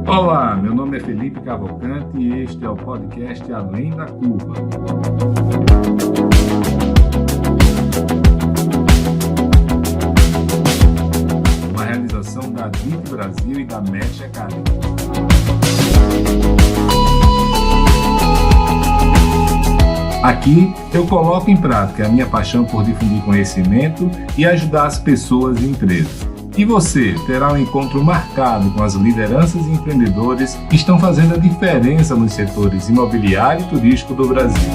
Olá, meu nome é Felipe Cavalcante e este é o podcast Além da Curva. Uma realização da DIT Brasil e da Match Academy. Aqui eu coloco em prática a minha paixão por difundir conhecimento e ajudar as pessoas e empresas. E você terá um encontro marcado com as lideranças e empreendedores que estão fazendo a diferença nos setores imobiliário e turístico do Brasil.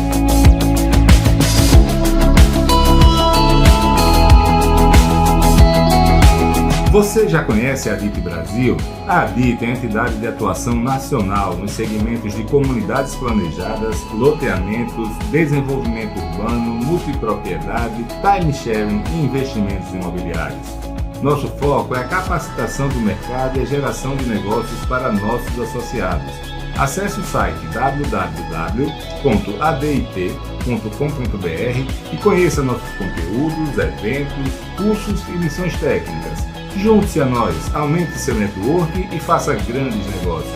Você já conhece a DIT Brasil? A DIT é a entidade de atuação nacional nos segmentos de comunidades planejadas, loteamentos, desenvolvimento urbano, multipropriedade, time sharing e investimentos imobiliários. Nosso foco é a capacitação do mercado e a geração de negócios para nossos associados. Acesse o site www.adit.com.br e conheça nossos conteúdos, eventos, cursos e lições técnicas. Junte-se a nós, aumente seu network e faça grandes negócios.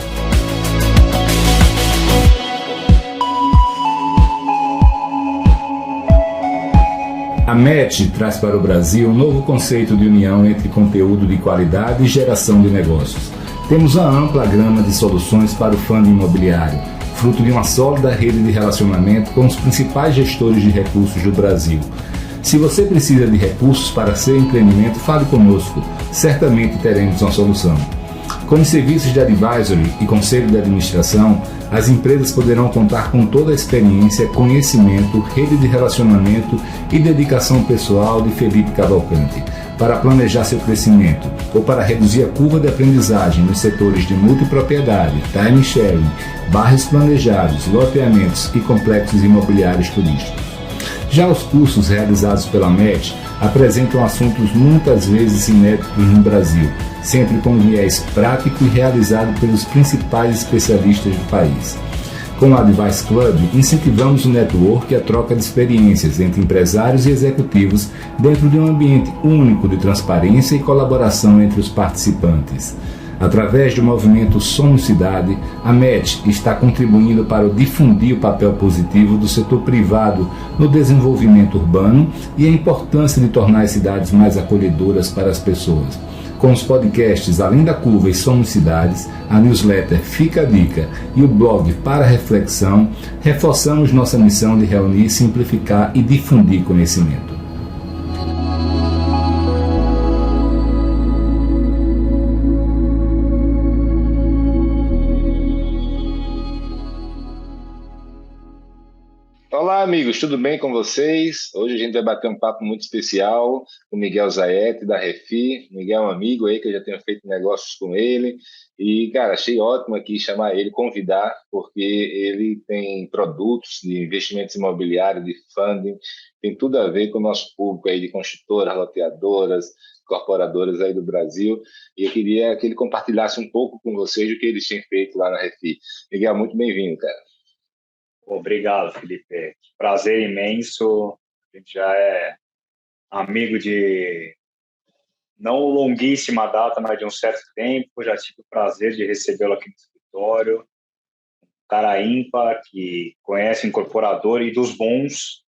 A Match traz para o Brasil um novo conceito de união entre conteúdo de qualidade e geração de negócios. Temos uma ampla gama de soluções para o fundo imobiliário, fruto de uma sólida rede de relacionamento com os principais gestores de recursos do Brasil. Se você precisa de recursos para seu empreendimento, fale conosco, certamente teremos uma solução. Com os serviços de advisory e conselho de administração, as empresas poderão contar com toda a experiência, conhecimento, rede de relacionamento e dedicação pessoal de Felipe Cavalcante para planejar seu crescimento ou para reduzir a curva de aprendizagem nos setores de multipropriedade, time sharing, bairros planejados, loteamentos e complexos imobiliários turísticos. Já os cursos realizados pela MET apresentam assuntos muitas vezes inéditos no Brasil, sempre com viés prático e realizado pelos principais especialistas do país. Com o Advice Club, incentivamos o network e a troca de experiências entre empresários e executivos dentro de um ambiente único de transparência e colaboração entre os participantes. Através do movimento Somos Cidade, a MET está contribuindo para difundir o papel positivo do setor privado no desenvolvimento urbano e a importância de tornar as cidades mais acolhedoras para as pessoas. Com os podcasts Além da Curva e Somos Cidades, a newsletter Fica a Dica e o blog Para Reflexão, reforçamos nossa missão de reunir, simplificar e difundir conhecimento. Olá, amigos, tudo bem com vocês? Hoje a gente vai bater um papo muito especial com o Miguel Zayete, da Refi. Miguel é um amigo aí que eu já tenho feito negócios com ele. E, cara, achei ótimo aqui chamar ele, convidar, porque ele tem produtos de investimentos imobiliários, de funding, tem tudo a ver com o nosso público aí de construtoras, loteadoras, incorporadoras aí do Brasil. E eu queria que ele compartilhasse um pouco com vocês o que eles têm feito lá na Refi. Miguel, muito bem-vindo, cara. Obrigado, Felipe. Prazer imenso. A gente já é amigo de não longuíssima data, mas de um certo tempo. Já tive o prazer de recebê-lo aqui no escritório. Um cara ímpar que conhece o incorporador e dos bons.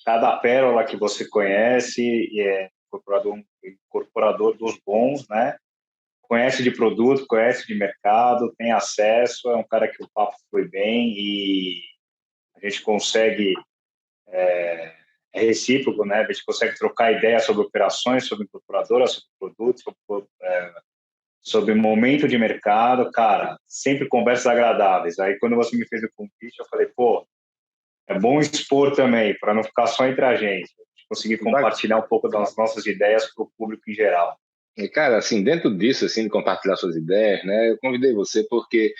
Cada pérola que você conhece é incorporador dos bons, né? Conhece de produto, conhece de mercado, tem acesso. É um cara que o papo foi bem e a gente consegue, é recíproco, né? A gente consegue trocar ideias sobre operações, sobre incorporadora, sobre produtos, sobre momento de mercado, cara, sempre conversas agradáveis. Aí, quando você me fez o convite, eu falei, pô, é bom expor também, para não ficar só entre a gente, conseguir compartilhar um pouco das nossas ideias para o público em geral. E, cara, assim, dentro disso, assim, de compartilhar suas ideias, né, eu convidei você porque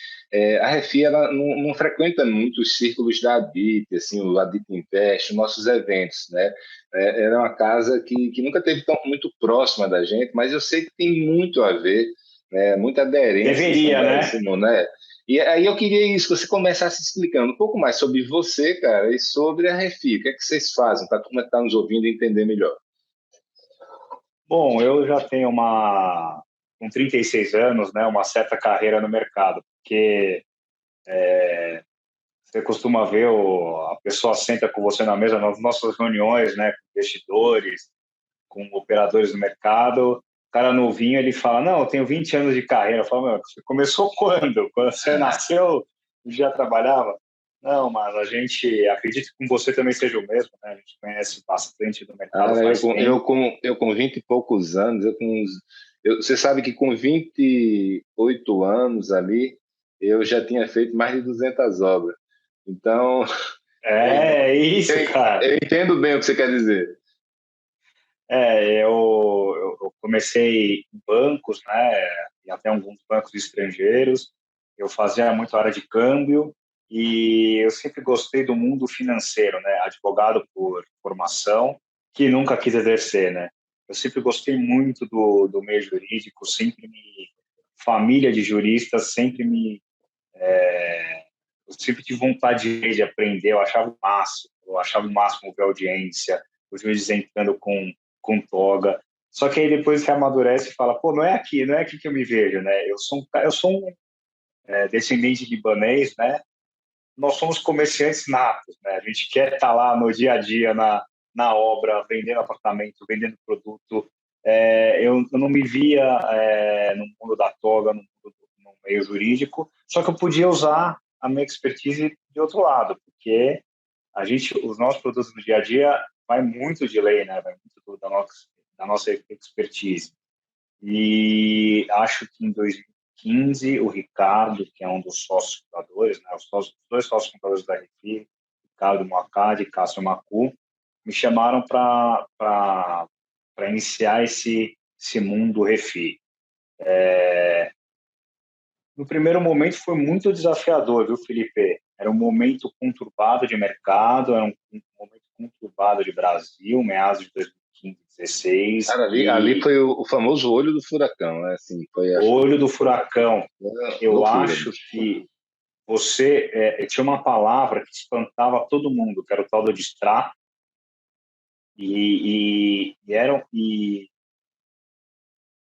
a Refi, ela não frequenta muito os círculos da Adit, assim, o Adit Invest, os nossos eventos, né, ela é uma casa que nunca esteve muito próxima da gente, mas eu sei que tem muito a ver, né, muita aderência. Deveria, né? Né? E aí eu queria isso, que você começasse explicando um pouco mais sobre você, cara, e sobre a Refi, o que é que vocês fazem, para a turma que está nos ouvindo entender melhor. Bom, eu já tenho com 36 anos, né, uma certa carreira no mercado, porque você costuma ver a pessoa senta com você na mesa nas nossas reuniões, né, com investidores, com operadores do mercado. O cara novinho, ele fala, não, eu tenho 20 anos de carreira. Eu falo, meu, você começou quando? Quando você nasceu, já trabalhava? Não, mas a gente acredita que com você também seja o mesmo, né? A gente conhece bastante do mercado Cara, faz tempo. eu com 20 e poucos anos, você sabe que com 28 anos ali, eu já tinha feito mais de 200 obras. Então, É isso, cara. eu entendo bem o que você quer dizer. Eu comecei em bancos, né, e até alguns bancos estrangeiros. Eu fazia muito área de câmbio e eu sempre gostei do mundo financeiro, né, advogado por formação, que nunca quis exercer, né. Eu sempre gostei muito do meio jurídico, família de juristas, eu sempre tive vontade de aprender, eu achava o máximo ver audiência, os juízes entrando com toga. Só que aí depois você amadurece e fala, pô, não é aqui que eu me vejo, né? Eu sou um descendente de libanês, né? Nós somos comerciantes natos, né? A gente quer estar lá no dia a dia, na obra, vendendo apartamento, vendendo produto. Eu não me via no mundo da toga, no meio jurídico, só que eu podia usar a minha expertise de outro lado, porque os nossos produtos no dia a dia vai muito de lei, né? Vai muito da nossa expertise. E acho que em 2015 o Ricardo, que é um dos sócios fundadores, né? Os dois sócios fundadores da Refi, Ricardo Moacad e Cássio Macu, me chamaram para iniciar esse mundo Refi. No primeiro momento foi muito desafiador, viu, Felipe? Era um momento conturbado de mercado, era um momento conturbado de Brasil, meados de 2015, 2016, Cara, ali e foi o famoso olho do furacão, né? Assim, acho que olho do furacão. foi Eu loucura, acho bicho. que tinha uma palavra que espantava todo mundo, que era o tal do distrato, e, e, eram, e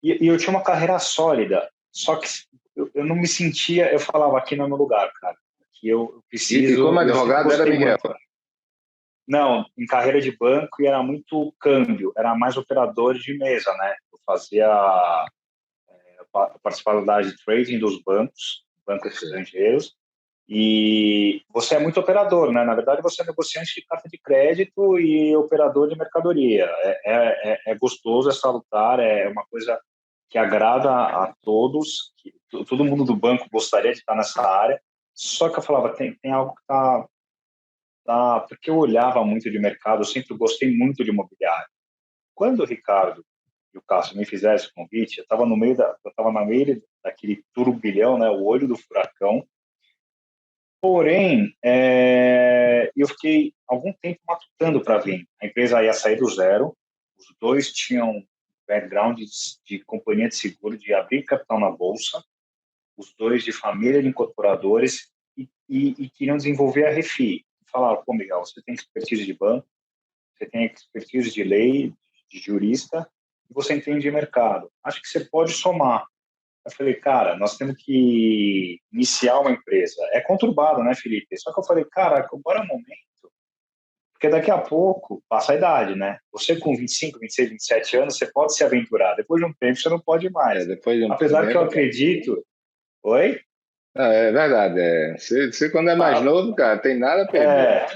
eu tinha uma carreira sólida, só que eu não me sentia, eu falava, aqui não é meu lugar, cara, que eu E como preciso, eu sempre advogado era gostei Miguel. muito. Não, em carreira de banco e era muito câmbio, era mais operador de mesa, né? Eu participava da área de trading dos bancos Perfeito. estrangeiros, e você é muito operador, né? Na verdade, você é negociante de carta de crédito e operador de mercadoria. É gostoso, é salutar, é uma coisa que agrada a todos. Todo mundo do banco gostaria de estar nessa área. Só que eu falava, tem algo que porque eu olhava muito de mercado, eu sempre gostei muito de imobiliário. Quando o Ricardo e o Cássio me fizeram esse convite, eu estava no meio daquele turbilhão, né? O olho do furacão. Porém, eu fiquei algum tempo matutando para vir. A empresa ia sair do zero, os dois tinham background de companhia de seguro, de abrir capital na bolsa, os dois de família de incorporadores e queriam desenvolver a Refi. Falaram, pô, Miguel, você tem expertise de banco, você tem expertise de lei, de jurista, e você entende de mercado. Acho que você pode somar. Eu falei, cara, nós temos que iniciar uma empresa. É conturbado, né, Felipe? Só que eu falei, cara, agora é o momento, porque daqui a pouco passa a idade, né? Você com 25, 26, 27 anos, você pode se aventurar. Depois de um tempo, você não pode mais. Depois de um Apesar que eu tempo. acredito... Oi? É verdade. Você, quando é mais Ah, novo, cara, tem nada a perder. é,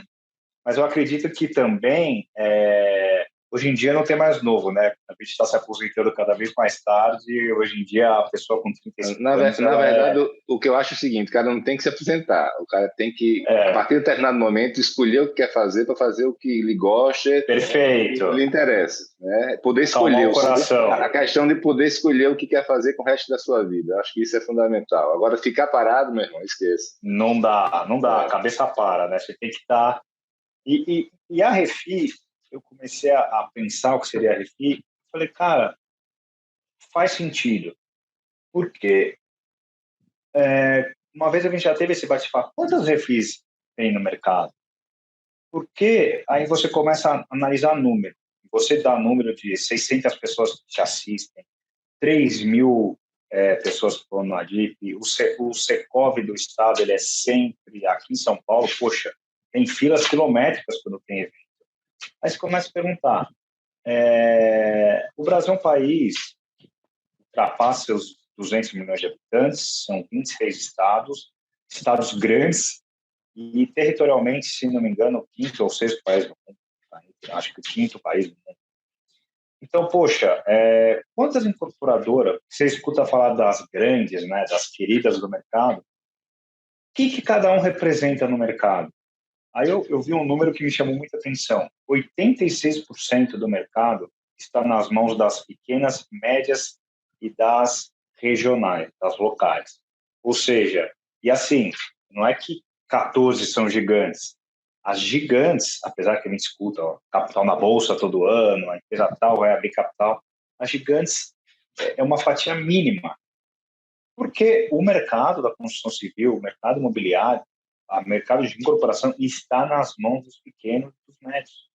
mas eu acredito que também, hoje em dia não tem mais novo, né? A gente está se aposentando cada vez mais tarde e hoje em dia a pessoa com 35 anos, Na ela verdade, o que eu acho é o seguinte, o cara não tem que se aposentar. O cara tem que, a é partir de determinado momento, escolher o que quer fazer para fazer o que lhe gosta e perfeito, lhe interessa. Né? Poder calmar escolher, o coração. a questão de poder escolher o que quer fazer com o resto da sua vida. Eu acho que isso é fundamental. Agora, ficar parado, meu irmão, esqueça. Não dá, a É, cabeça para, né? Você tem que estar. E a Refi, eu comecei a pensar o que seria a Refi, falei, cara, faz sentido. Por quê? Uma vez a gente já teve esse bate-papo, quantas Refis tem no mercado? Porque aí você começa a analisar número. você dá número de 600 pessoas que te assistem, 3.000 pessoas que estão no ADIP, o Secov do Estado, ele é sempre, aqui em São Paulo, poxa, tem filas quilométricas quando tem evento. Aí você começa a perguntar, o Brasil é um país que ultrapassa os 200 milhões de habitantes, são 26 estados grandes, e territorialmente, se não me engano, o quinto ou sexto país do mundo, acho que o quinto país do mundo. Então, poxa, quantas incorporadoras, você escuta falar das grandes, né, das queridas do mercado, o que cada um representa no mercado? Aí eu vi um número que me chamou muita atenção. 86% do mercado está nas mãos das pequenas, médias e das regionais, das locais. Ou seja, e assim, não é que 14 são gigantes. As gigantes, apesar que a gente escuta capital na bolsa todo ano, a empresa tal vai abrir capital, as gigantes é uma fatia mínima. Porque o mercado da construção civil, o mercado imobiliário, o mercado de incorporação está nas mãos dos pequenos e dos médios.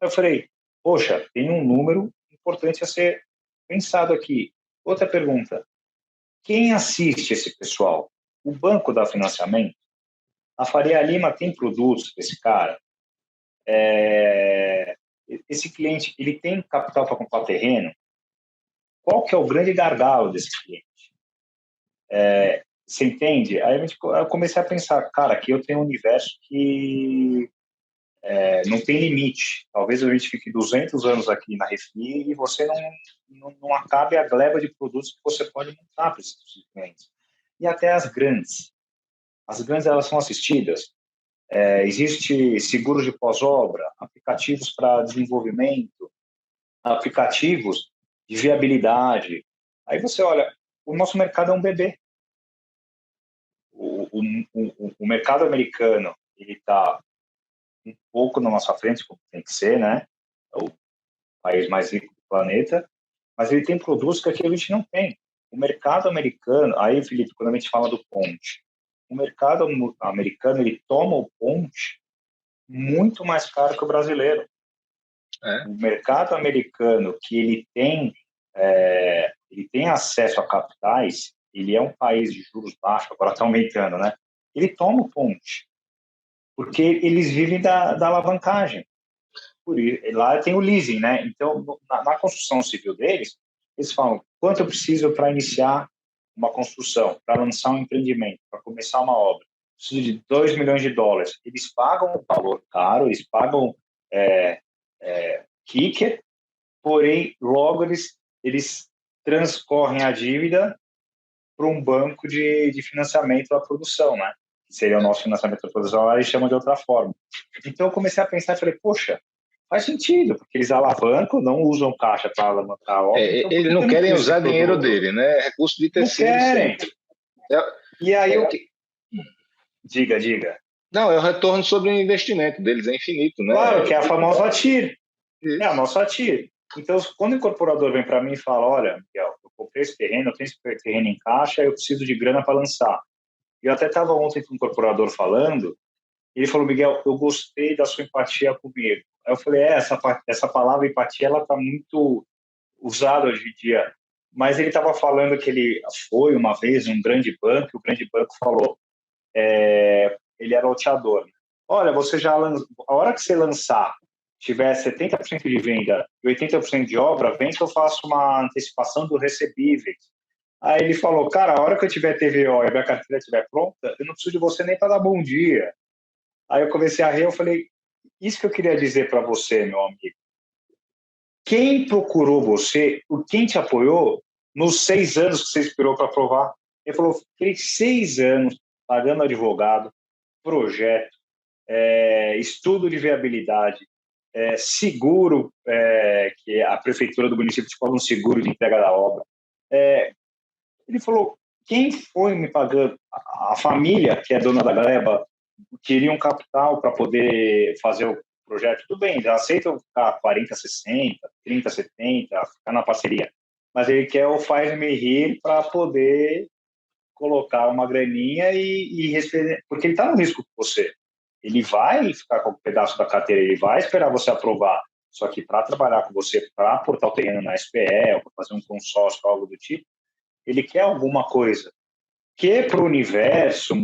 Eu falei, poxa, tem um número importante a ser pensado aqui. Outra pergunta, quem assiste esse pessoal? O banco dá financiamento? A Faria Lima tem produtos para esse cara? Esse cliente, ele tem capital para comprar terreno? Qual que é o grande gargalo desse cliente? Você entende? Aí eu comecei a pensar, cara, aqui eu tenho um universo que não tem limite. Talvez a gente fique 200 anos aqui na Refi e você não acabe a gleba de produtos que você pode montar para esses clientes. E até as grandes. As grandes, elas são assistidas. Existe seguro de pós-obra, aplicativos para desenvolvimento, aplicativos de viabilidade. Aí você olha, o nosso mercado é um bebê. O mercado americano, ele está um pouco na nossa frente, como tem que ser, né? É o país mais rico do planeta, mas ele tem produtos que aqui a gente não tem. O mercado americano, aí, Felipe, quando a gente fala do ponte, o mercado americano, ele toma o ponte muito mais caro que o brasileiro. O mercado americano, que ele tem acesso a capitais, ele é um país de juros baixos, agora está aumentando, né? Ele toma o ponte, porque eles vivem da alavancagem. Lá tem o leasing, né? Então, na construção civil deles, eles falam, quanto eu preciso para iniciar uma construção, para lançar um empreendimento, para começar uma obra? Preciso de 2 milhões de dólares. Eles pagam um valor caro, eles pagam kicker, porém, logo eles transcorrem a dívida para um banco de financiamento da produção, né? Que seria o nosso financiamento da produção, lá eles chamam de outra forma. Então, eu comecei a pensar e falei, poxa, faz sentido, porque eles alavancam, não usam caixa para alavancar a obra. Então, eles não querem usar dinheiro dele, né? É recurso de terceiro. Não querem. E aí, Diga. Não, é o retorno sobre o investimento deles, é infinito, né? Claro, que é a famosa TIR. É a nossa TIR. Então, quando o incorporador vem para mim e fala, olha, Miguel, eu comprei esse terreno, eu tenho esse terreno em caixa, eu preciso de grana para lançar. Eu até estava ontem com um incorporador falando, e ele falou, Miguel, eu gostei da sua empatia comigo. Aí eu falei, essa palavra empatia, ela está muito usada hoje em dia. Mas ele estava falando que ele foi uma vez um grande banco, e o grande banco falou, ele era loteador. Olha, a hora que você lançar, tiver 70% de venda e 80% de obra, vem que eu faço uma antecipação do recebíveis. Aí ele falou, cara, a hora que eu tiver TVO e a minha carteira estiver pronta, eu não preciso de você nem para dar bom dia. Aí eu comecei a rir, eu falei, isso que eu queria dizer para você, meu amigo. Quem procurou você, quem te apoiou nos 6 anos que você esperou para aprovar? Ele falou, fiquei 6 anos pagando advogado, projeto, estudo de viabilidade, seguro, que a prefeitura do município te paga um seguro de entrega da obra. Ele falou, quem foi me pagando? A família, que é dona da gleba, queria um capital para poder fazer o projeto. Tudo bem, já aceitam ficar 40, 60, 30, 70, ficar na parceria. Mas ele quer o faz-me rir para poder colocar uma graninha e porque ele está no risco com você. Ele vai ficar com um pedaço da carteira, ele vai esperar você aprovar. Só que para trabalhar com você, para aportar o terreno na SPE, ou para fazer um consórcio, algo do tipo, ele quer alguma coisa que para o universo,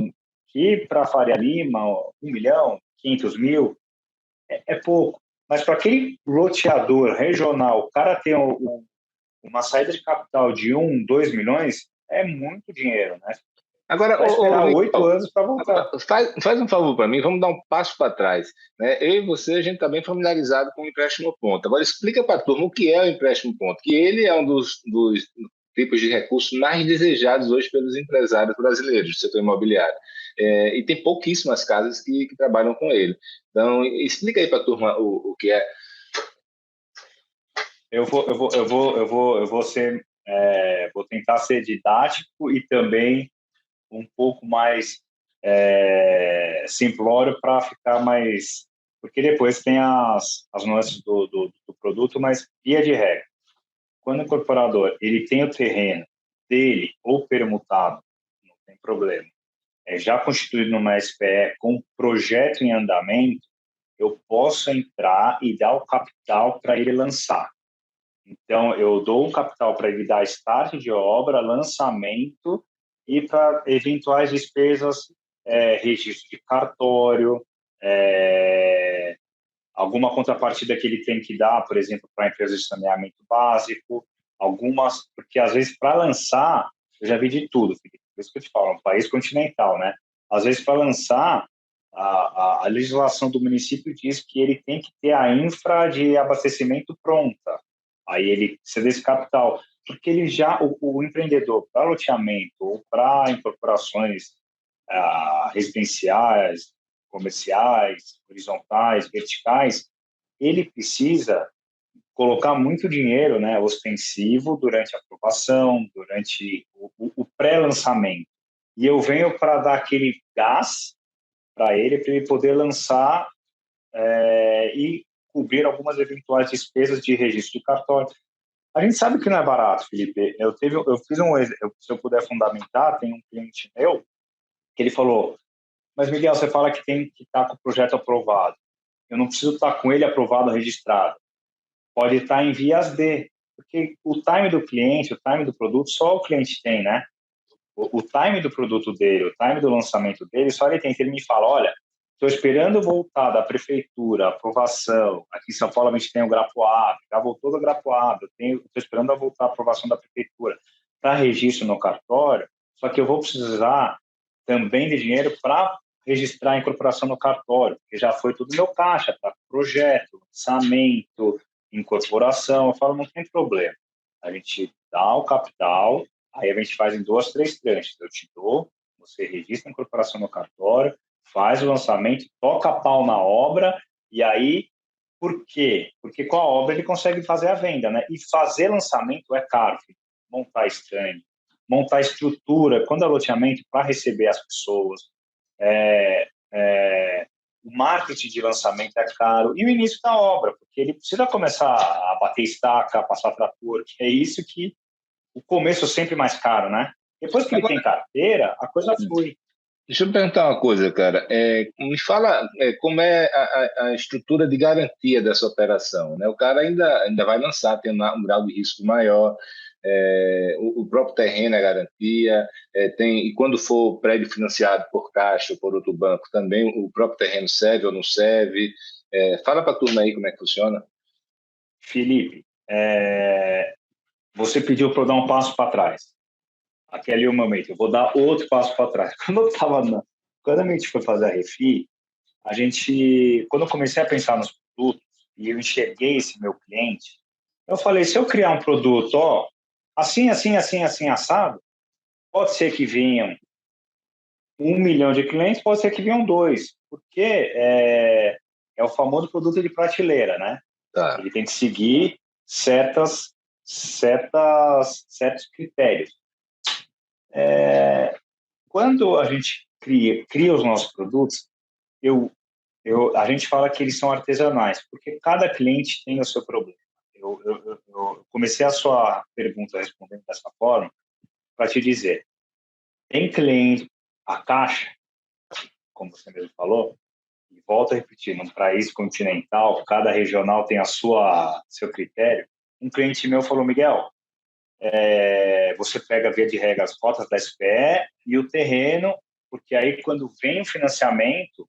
que para a Faria Lima, 1 milhão, 500 mil, é pouco. Mas para aquele loteador regional, o cara tem uma saída de capital de 2 milhões, é muito dinheiro, né? Agora, Vai esperar Miguel, 8 anos para voltar. faz um favor para mim, vamos dar um passo para trás. Né? Eu e você, a gente está bem familiarizado com o empréstimo ponto. Agora, explica para a turma o que é o empréstimo ponto, que ele é um dos tipos de recursos mais desejados hoje pelos empresários brasileiros do setor imobiliário. E tem pouquíssimas casas que trabalham com ele. Então, explica aí para a turma o que é. Vou tentar ser didático e também um pouco mais simplório para ficar mais... Porque depois tem as nuances do produto, mas via de regra. Quando o incorporador ele tem o terreno dele ou permutado, não tem problema, já constituído numa SPE com projeto em andamento, eu posso entrar e dar o capital para ele lançar. Então, eu dou um capital para ele dar start de obra, lançamento e para eventuais despesas, registro de cartório, alguma contrapartida que ele tem que dar, por exemplo, para a empresa de saneamento básico, algumas, porque às vezes para lançar, eu já vi de tudo, Felipe, por isso que eu te falo, é um país continental, né? Às vezes para lançar, a legislação do município diz que ele tem que ter a infra de abastecimento pronta, aí ele cede esse capital, porque ele já, o empreendedor, para loteamento ou para incorporações residenciais, comerciais, horizontais, verticais, ele precisa colocar muito dinheiro, né, ostensivo durante a aprovação, durante o pré-lançamento. E eu venho para dar aquele gás para ele poder lançar e cobrir algumas eventuais despesas de registro de cartório. A gente sabe que não é barato, Felipe. Eu fiz se eu puder fundamentar, tem um cliente meu que ele falou: mas, Miguel, você fala que tem que estar com o projeto aprovado. Eu não preciso estar com ele aprovado, registrado. Pode estar em vias de, porque o time do cliente, o time do produto, só o cliente tem, né? O time do produto dele, o time do lançamento dele, só ele tem. Ele me fala: olha, estou esperando voltar da prefeitura, aprovação. Aqui em São Paulo a gente tem o Grapoab, já voltou do Grapoab. Estou esperando a voltar a aprovação da prefeitura para registro no cartório, só que eu vou precisar também de dinheiro para registrar a incorporação no cartório, porque já foi tudo meu caixa, para projeto, lançamento, incorporação. Eu falo: não tem problema. A gente dá o capital, aí a gente faz em 2, 3 tranches. Eu te dou, você registra a incorporação no cartório, faz o lançamento, toca pau na obra, e aí, por quê? Porque com a obra ele consegue fazer a venda, né? E fazer lançamento é caro, filho. Montar stand, montar estrutura, quando é loteamento, para receber as pessoas. O marketing de lançamento é caro, e o início da obra, porque ele precisa começar a bater estaca, passar trator, que é isso que o começo é sempre mais caro, né? Depois que ele tem carteira, a coisa flui. Deixa eu perguntar uma coisa, cara. Me fala como é a estrutura de garantia dessa operação, né? O cara ainda vai lançar, tem um grau de risco maior, o próprio terreno é garantia, e quando for prédio financiado por Caixa ou por outro banco, também o próprio terreno serve ou não serve. Fala para a turma aí como é que funciona. Felipe, você pediu para eu dar um passo para trás. Aquele é o momento, eu vou dar outro passo para trás. Quando a gente foi fazer a Refi, quando eu comecei a pensar nos produtos e eu enxerguei esse meu cliente, eu falei: se eu criar um produto, ó, assim, assim, assim, assim, assado, pode ser que venham 1 milhão de clientes, pode ser que venham 2, porque é o famoso produto de prateleira, né? Tá. Ele tem que seguir certos critérios. Quando a gente cria os nossos produtos, a gente fala que eles são artesanais, porque cada cliente tem o seu problema. Eu comecei a sua pergunta respondendo dessa forma para te dizer: tem cliente, a Caixa, como você mesmo falou, volto a repetir, num país continental, cada regional tem a seu critério. Um cliente meu falou, Miguel, você pega via de regra as cotas da SPE e o terreno, porque aí quando vem o financiamento,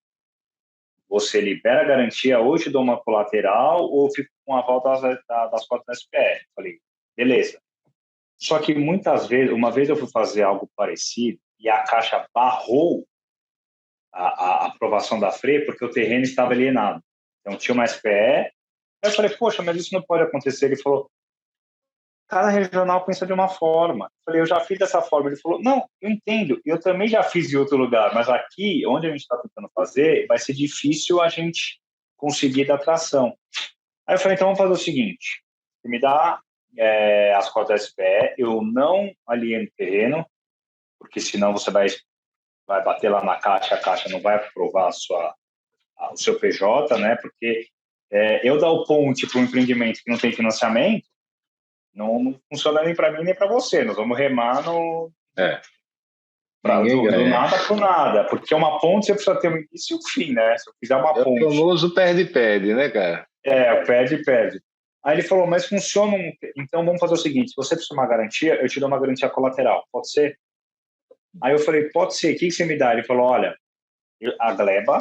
você libera a garantia, ou te dou uma colateral, ou fico com a volta das cotas da SPE. Falei, beleza. Só que muitas vezes, uma vez eu fui fazer algo parecido e a Caixa barrou a aprovação da FRE porque o terreno estava alienado. Então tinha uma SPE. Aí eu falei, poxa, mas isso não pode acontecer. Ele falou, cada regional pensa de uma forma. Eu falei, eu já fiz dessa forma. Ele falou, não, eu entendo, eu também já fiz em outro lugar, mas aqui, onde a gente está tentando fazer, vai ser difícil a gente conseguir dar tração. Aí eu falei, então vamos fazer o seguinte, você me dá as cotas da SPE, eu não alieno o terreno, porque senão você vai bater lá na Caixa, a Caixa não vai aprovar o seu PJ, né? Porque eu dar o ponte para um empreendimento que não tem financiamento, não funciona nem para mim nem para você. Nós vamos remar do nada para o nada, porque uma ponte você precisa ter um início e um fim, né? Se eu fizer uma ponte. O famoso perde-perde, né, cara? O perde-perde. Aí ele falou, mas funciona. Então vamos fazer o seguinte: se você precisa de uma garantia, eu te dou uma garantia colateral, pode ser? Aí eu falei, pode ser, o que você me dá? Ele falou, olha, a Gleba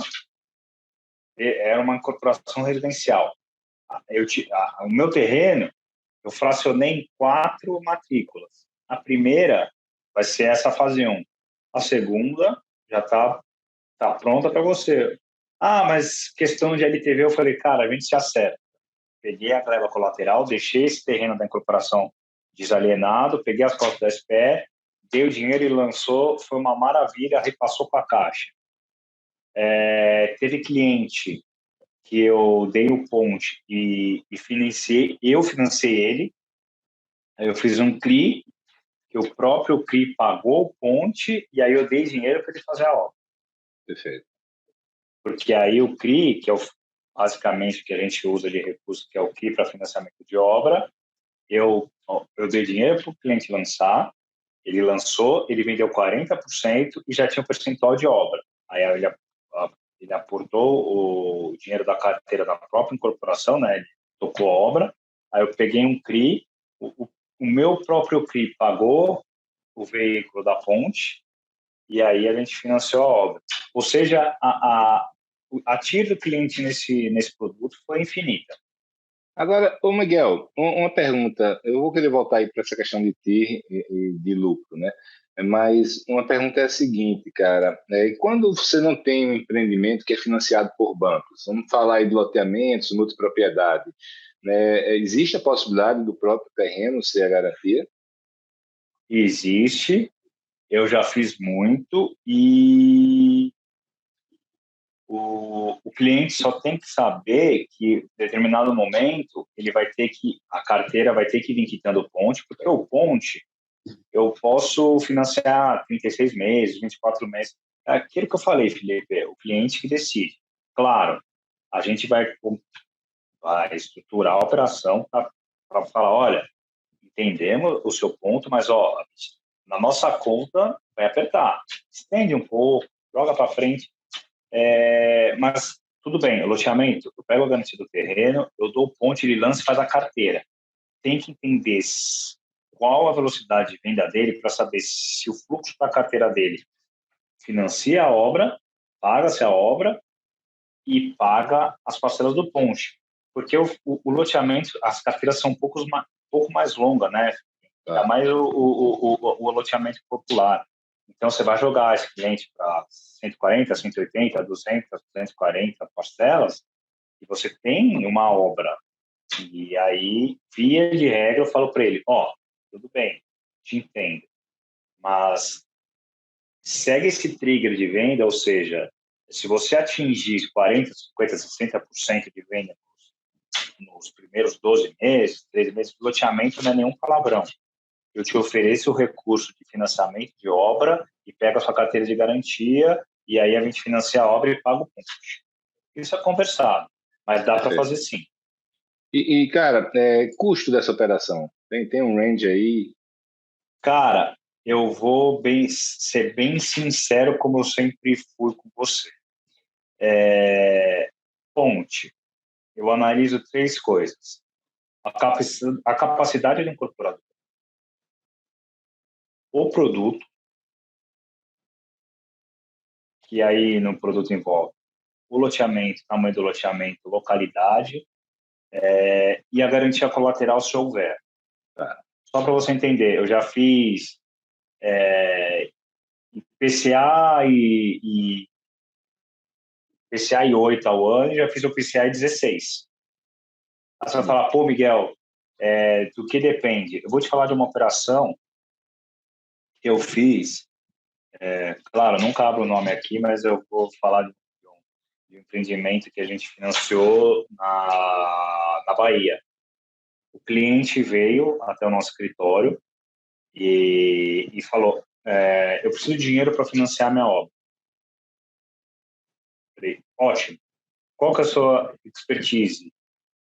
era uma incorporação residencial. O meu terreno, eu fracionei em 4 matrículas. A primeira vai ser essa fase 1. A segunda já está pronta para você. Ah, mas questão de LTV, eu falei, cara, a gente se acerta. Peguei a gleba colateral, deixei esse terreno da incorporação desalienado, peguei as cotas da SPE, dei o dinheiro e lançou, foi uma maravilha, repassou para a Caixa. Teve cliente que eu dei o ponte e financiei, eu financei ele, aí eu fiz um CRI, que o próprio CRI pagou o ponte, e aí eu dei dinheiro para ele fazer a obra. Perfeito. Porque aí o CRI, que é basicamente o que a gente usa de recurso, que é o CRI para financiamento de obra, eu dei dinheiro para o cliente lançar, ele lançou, ele vendeu 40% e já tinha um percentual de obra. Aí ele aportou o dinheiro da carteira da própria incorporação, né? Ele tocou a obra. Aí eu peguei um CRI, o meu próprio CRI pagou o veículo da ponte e aí a gente financiou a obra. Ou seja, a TIR do cliente nesse produto foi infinita. Agora, ô Miguel, uma pergunta. Eu vou querer voltar aí para essa questão de TIR e de lucro, né? Mas uma pergunta é a seguinte, cara. Quando você não tem um empreendimento que é financiado por bancos, vamos falar aí de loteamentos, multipropriedade, né? Existe a possibilidade do próprio terreno ser a garantia? Existe, eu já fiz muito e o cliente só tem que saber que em determinado momento a carteira vai ter que vir quitando o ponte, porque o ponte eu posso financiar 36 meses, 24 meses. É aquilo que eu falei, Felipe, é o cliente que decide. Claro, a gente vai estruturar a operação para falar, olha, entendemos o seu ponto, mas na nossa conta vai apertar. Estende um pouco, joga para frente. Mas tudo bem, o loteamento, eu pego a garantia do terreno, eu dou o ponte, ele lança e faz a carteira. Tem que entender qual a velocidade de venda dele para saber se o fluxo da carteira dele financia a obra, paga-se a obra e paga as parcelas do ponte. Porque o loteamento, as carteiras são um pouco mais longas, né? Ainda mais o loteamento popular. Então, você vai jogar esse cliente para 140, 180, 200, 240 parcelas e você tem uma obra. E aí, via de regra, eu falo para ele, tudo bem, te entendo, mas segue esse trigger de venda, ou seja, se você atingir 40, 50, 60% de venda nos primeiros 12 meses, 13 meses, loteamento não é nenhum palavrão. Eu te ofereço o recurso de financiamento de obra e pego a sua carteira de garantia e aí a gente financia a obra e paga o ponte. Isso é conversado, mas dá para fazer sim. Cara, custo dessa operação? Tem um range aí? Cara, eu vou ser bem sincero como eu sempre fui com você. Ponte. Eu analiso 3 coisas. A capacidade do incorporador, o produto, que aí no produto envolve o loteamento, tamanho do loteamento, localidade, e a garantia colateral se houver. Só para você entender, eu já fiz PCA e PCI 8 ao ano e já fiz o PCI 16. Aí você vai falar, pô, Miguel, do que depende? Eu vou te falar de uma operação que eu fiz, claro, nunca abro o nome aqui, mas eu vou falar de um empreendimento que a gente financiou na Bahia. O cliente veio até o nosso escritório e falou, eu preciso de dinheiro para financiar a minha obra. Falei, ótimo. Qual que é a sua expertise?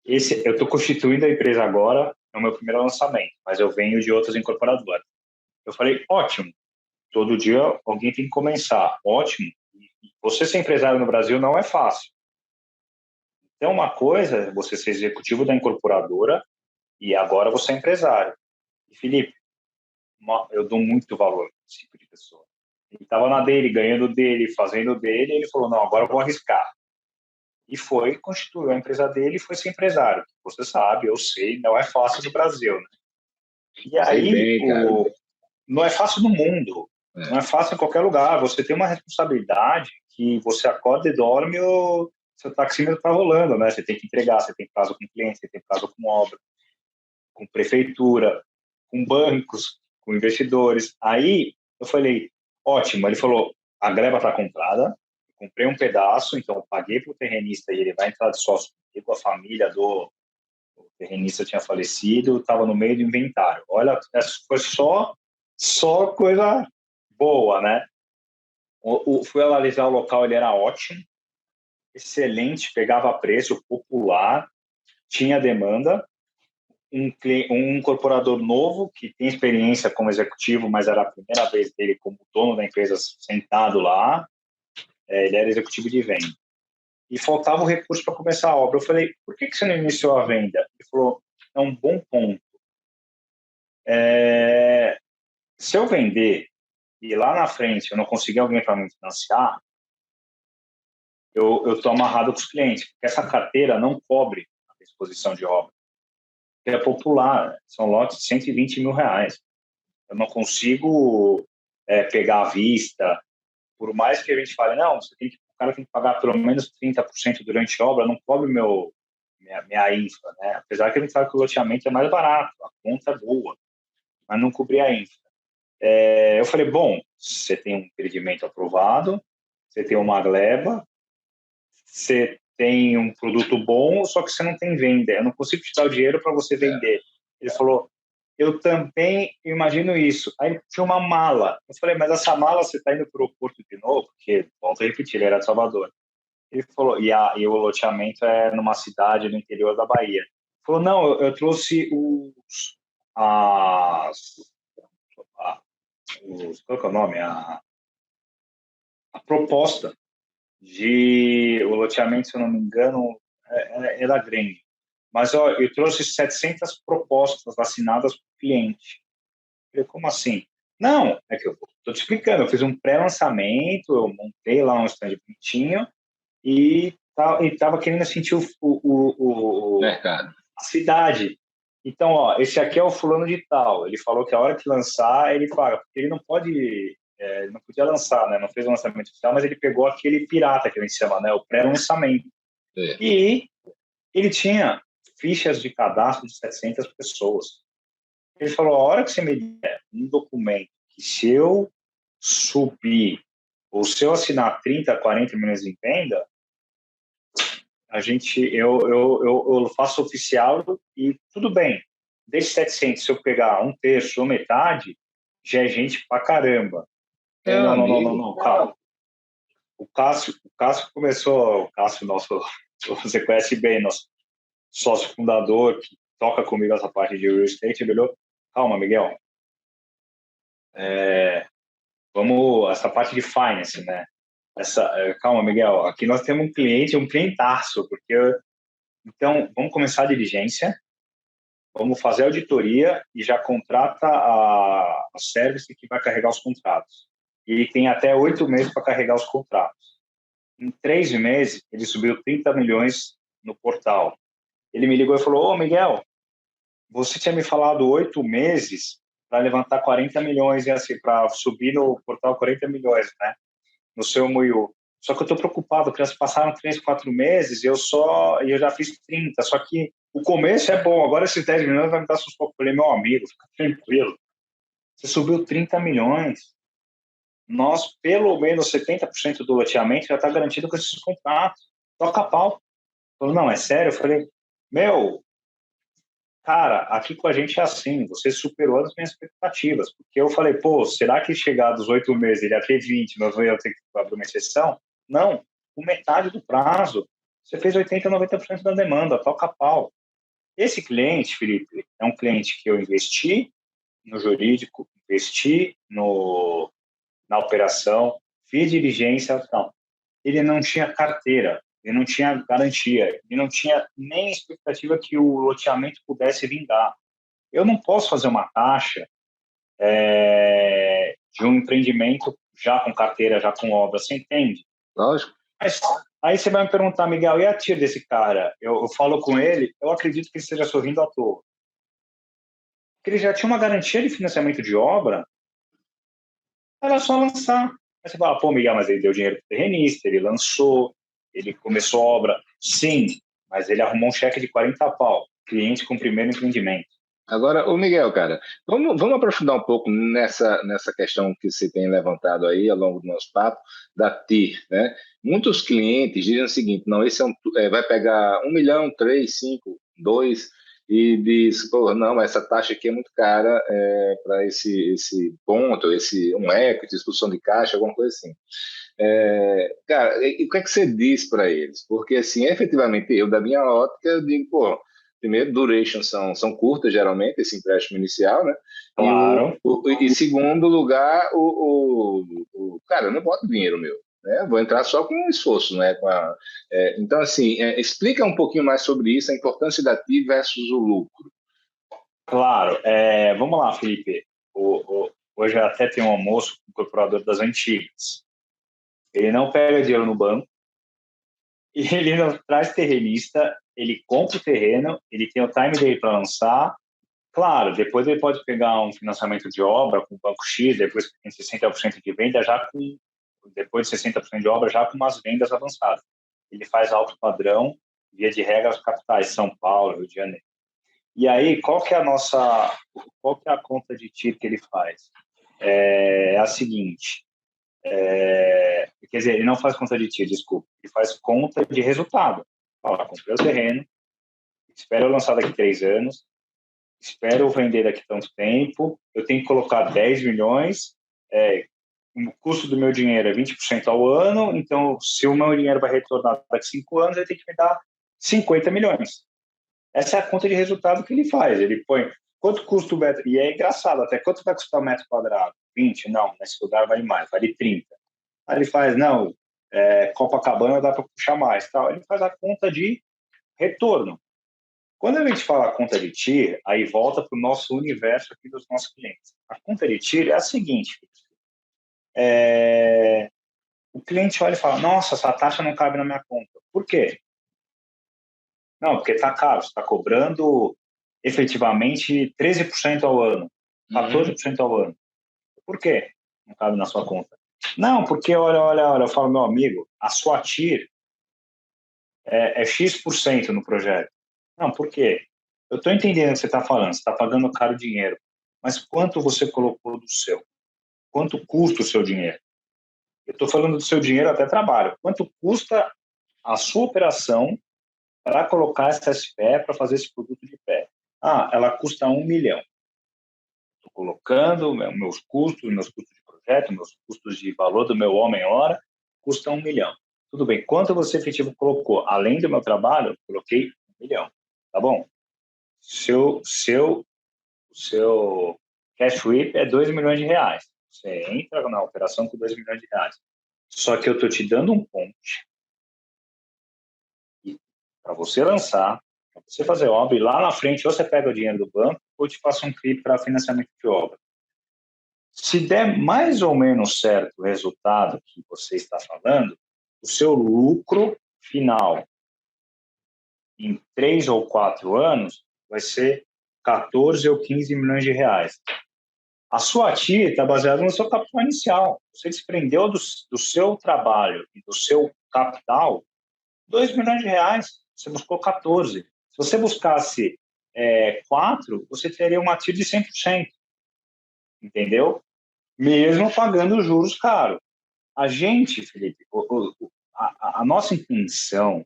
Eu estou constituindo a empresa agora, é o meu primeiro lançamento, mas eu venho de outras incorporadoras. Eu falei, ótimo, todo dia alguém tem que começar. Ótimo, você ser empresário no Brasil não é fácil. Então, uma coisa é você ser executivo da incorporadora e agora você é empresário. E, Felipe, eu dou muito valor para esse tipo de pessoa. Ele estava na dele, ganhando dele, fazendo dele, e ele falou, não, agora eu vou arriscar. E foi, constituiu a empresa dele e foi ser empresário. Você sabe, eu sei, não é fácil no Brasil, né? E aí, bem, não é fácil no mundo, não é fácil em qualquer lugar. Você tem uma responsabilidade que você acorda e dorme, o seu taxímetro está rolando, né? Você tem que entregar, você tem prazo com cliente, você tem prazo com obra, com prefeitura, com bancos, com investidores. Aí eu falei, ótimo. Ele falou, a gleba está comprada, comprei um pedaço, então eu paguei para o terrenista e ele vai entrar de sócio comigo, a família do o terrenista tinha falecido, estava no meio do inventário. Olha, foi só coisa boa, né? Fui analisar o local, ele era ótimo, excelente, pegava preço popular, tinha demanda, um incorporador novo que tem experiência como executivo, mas era a primeira vez dele como dono da empresa sentado lá, ele era executivo de venda. E faltava o recurso para começar a obra. Eu falei, por que você não iniciou a venda? Ele falou, é um bom ponto. Se eu vender e lá na frente eu não conseguir alguém para me financiar, eu estou amarrado com os clientes, porque essa carteira não cobre a exposição de obra. Que é popular, são lotes de 120 mil reais. Eu não consigo pegar à vista, por mais que a gente fale, não, o cara tem que pagar pelo menos 30% durante a obra, não cobre minha infra, né? Apesar que a gente sabe que o loteamento é mais barato, a conta é boa, mas não cobrir a infra. Eu falei, bom, você tem um empreendimento aprovado, você tem uma gleba, você tem um produto bom, só que você não tem venda. Eu não consigo te dar o dinheiro para você vender. Ele falou, eu também imagino isso. Aí tinha uma mala. Eu falei, mas essa mala você está indo para o Porto de novo? Porque, volto a repetir, ele era de Salvador. Ele falou, e o loteamento é numa cidade no interior da Bahia. Ele falou, não, eu trouxe as, qual que é o nome? A proposta o loteamento, se eu não me engano, era grande. Mas ó, eu trouxe 700 propostas assinadas por cliente. Eu falei, como assim? Não, é que eu estou te explicando. Eu fiz um pré-lançamento, eu montei lá um stand bonitinho e estava querendo sentir mercado. A cidade. Então, ó, esse aqui é o fulano de tal. Ele falou que a hora que lançar, ele paga. Porque ele não pode... ele não podia lançar, né? Não fez o lançamento oficial, mas ele pegou aquele pirata que a gente chama, né? O pré-lançamento. E ele tinha fichas de cadastro de 700 pessoas. Ele falou, a hora que você me der um documento que se eu subir ou se eu assinar 30, 40 milhões em venda, eu faço oficial e tudo bem. Desses 700, se eu pegar um terço ou metade, já é gente pra caramba. Não, calma. O Cássio começou, o Cássio, nosso, você conhece bem, nosso sócio fundador, que toca comigo essa parte de real estate, ele olhou, calma, Miguel, vamos, essa parte de finance, né? Calma, Miguel, aqui nós temos um clientaço, então, vamos começar a diligência, vamos fazer a auditoria e já contrata a service que vai carregar os contratos. E tem até 8 meses para carregar os contratos. Em 3 meses, ele subiu 30 milhões no portal. Ele me ligou e falou, ô Miguel, você tinha me falado 8 meses para levantar 40 milhões, assim, para subir no portal 40 milhões, né? No seu Muyu. Só que eu estou preocupado, porque já passaram 3, 4 meses e eu já fiz 30. Só que o começo é bom, agora esses 10 milhões vai me dar sufoco. Eu falei, meu amigo, fica tranquilo. Você subiu 30 milhões. Nós, pelo menos 70% do loteamento já está garantido com esses contratos. Toca pau. Falou, não, é sério? Eu falei, meu, cara, aqui com a gente é assim, você superou as minhas expectativas. Porque eu falei, pô, será que chegar dos 8 meses ele ia ter 20, nós vamos ter que abrir uma exceção? Não, com metade do prazo, você fez 80, 90% da demanda, toca pau. Esse cliente, Felipe, é um cliente que eu investi no jurídico, investi na operação, fiz diligência, não. Ele não tinha carteira, ele não tinha garantia, ele não tinha nem expectativa que o loteamento pudesse vingar. Eu não posso fazer uma taxa de um empreendimento já com carteira, já com obra, você entende? Lógico. Mas aí você vai me perguntar, Miguel, e a tia desse cara? Eu falo com ele, eu acredito que ele esteja sorrindo à toa. Porque ele já tinha uma garantia de financiamento de obra, era só lançar. Aí você fala, pô, Miguel, mas ele deu dinheiro para o terrenista, ele lançou, ele começou a obra. Sim, mas ele arrumou um cheque de 40 pau, cliente com primeiro empreendimento. Agora, ô Miguel, cara, vamos aprofundar um pouco nessa questão que você tem levantado aí ao longo do nosso papo, da TIR, né? Muitos clientes dizem o seguinte, não, esse vai pegar 1 milhão, 3, 5, 2, e diz, pô, não, essa taxa aqui é muito cara para esse ponto, um equity, expulsão de caixa, alguma coisa assim. Cara, e o que é que você diz para eles? Porque, assim, efetivamente, eu, da minha ótica, eu digo, pô, primeiro, duration são curtas, geralmente, esse empréstimo inicial, né? Claro. E segundo lugar, cara, eu não boto dinheiro meu, né? Vou entrar só com esforço, né? Então, assim, explica um pouquinho mais sobre isso, a importância da TI versus o lucro. Claro. Vamos lá, Felipe. Hoje até tem um almoço com o incorporador das antigas. Ele não pega dinheiro no banco, e ele não traz terrenista, ele compra o terreno, ele tem o time dele para lançar. Claro, depois ele pode pegar um financiamento de obra com o Banco X, depois que tem 60% de venda, depois de 60% de obra, já com umas vendas avançadas. Ele faz alto padrão, via de regra, as capitais, São Paulo, Rio de Janeiro. E aí, qual que é a conta de TIR que ele faz? É a seguinte, quer dizer, ele não faz conta de TIR, desculpa, ele faz conta de resultado. Fala, comprei o terreno, espero lançar daqui 3 anos, espero vender daqui tanto tempo, eu tenho que colocar 10 milhões, o custo do meu dinheiro é 20% ao ano, então se o meu dinheiro vai retornar daqui 5 anos, ele tem que me dar 50 milhões. Essa é a conta de resultado que ele faz. Ele põe quanto custa o metro, e é engraçado, até quanto vai custar o metro quadrado? 20? Não, nesse lugar vale mais, vale 30. Aí ele faz, não, Copacabana dá para puxar mais. Tal. Ele faz a conta de retorno. Quando a gente fala conta de TIR, aí volta para o nosso universo aqui dos nossos clientes. A conta de TIR é a seguinte, o cliente olha e fala, nossa, essa taxa não cabe na minha conta. Por quê? Não, porque está caro, você está cobrando efetivamente 13% ao ano, 14% ao ano. Por quê? Não cabe na sua conta. Não, porque olha, eu falo, meu amigo, a sua TIR é X% no projeto. Não, por quê? Eu estou entendendo o que você está falando, você está pagando caro dinheiro, mas quanto você colocou do seu? Quanto custa o seu dinheiro? Eu estou falando do seu dinheiro até trabalho. Quanto custa a sua operação para colocar essa SPE, para fazer esse produto de pé? Ela custa 1 milhão. Estou colocando meus custos de projeto, meus custos de valor do meu homem-hora, custa 1 milhão. Tudo bem, quanto você efetivo colocou? Além do meu trabalho, eu coloquei 1 milhão. Tá bom? O seu cash whip é 2 milhões de reais. Você entra na operação com 2 milhões de reais. Só que eu estou te dando um ponte para você lançar, para você fazer obra, e lá na frente ou você pega o dinheiro do banco ou te passa um CRI para financiamento de obra. Se der mais ou menos certo o resultado que você está falando, o seu lucro final em 3 ou 4 anos vai ser 14 ou 15 milhões de reais. A sua TIR está baseada no seu capital inicial. Você desprendeu do seu trabalho e do seu capital 2 milhões de reais. Você buscou 14. Se você buscasse 4, você teria uma TIR de 100%. Entendeu? Mesmo pagando juros caros. A gente, Felipe, a nossa intenção,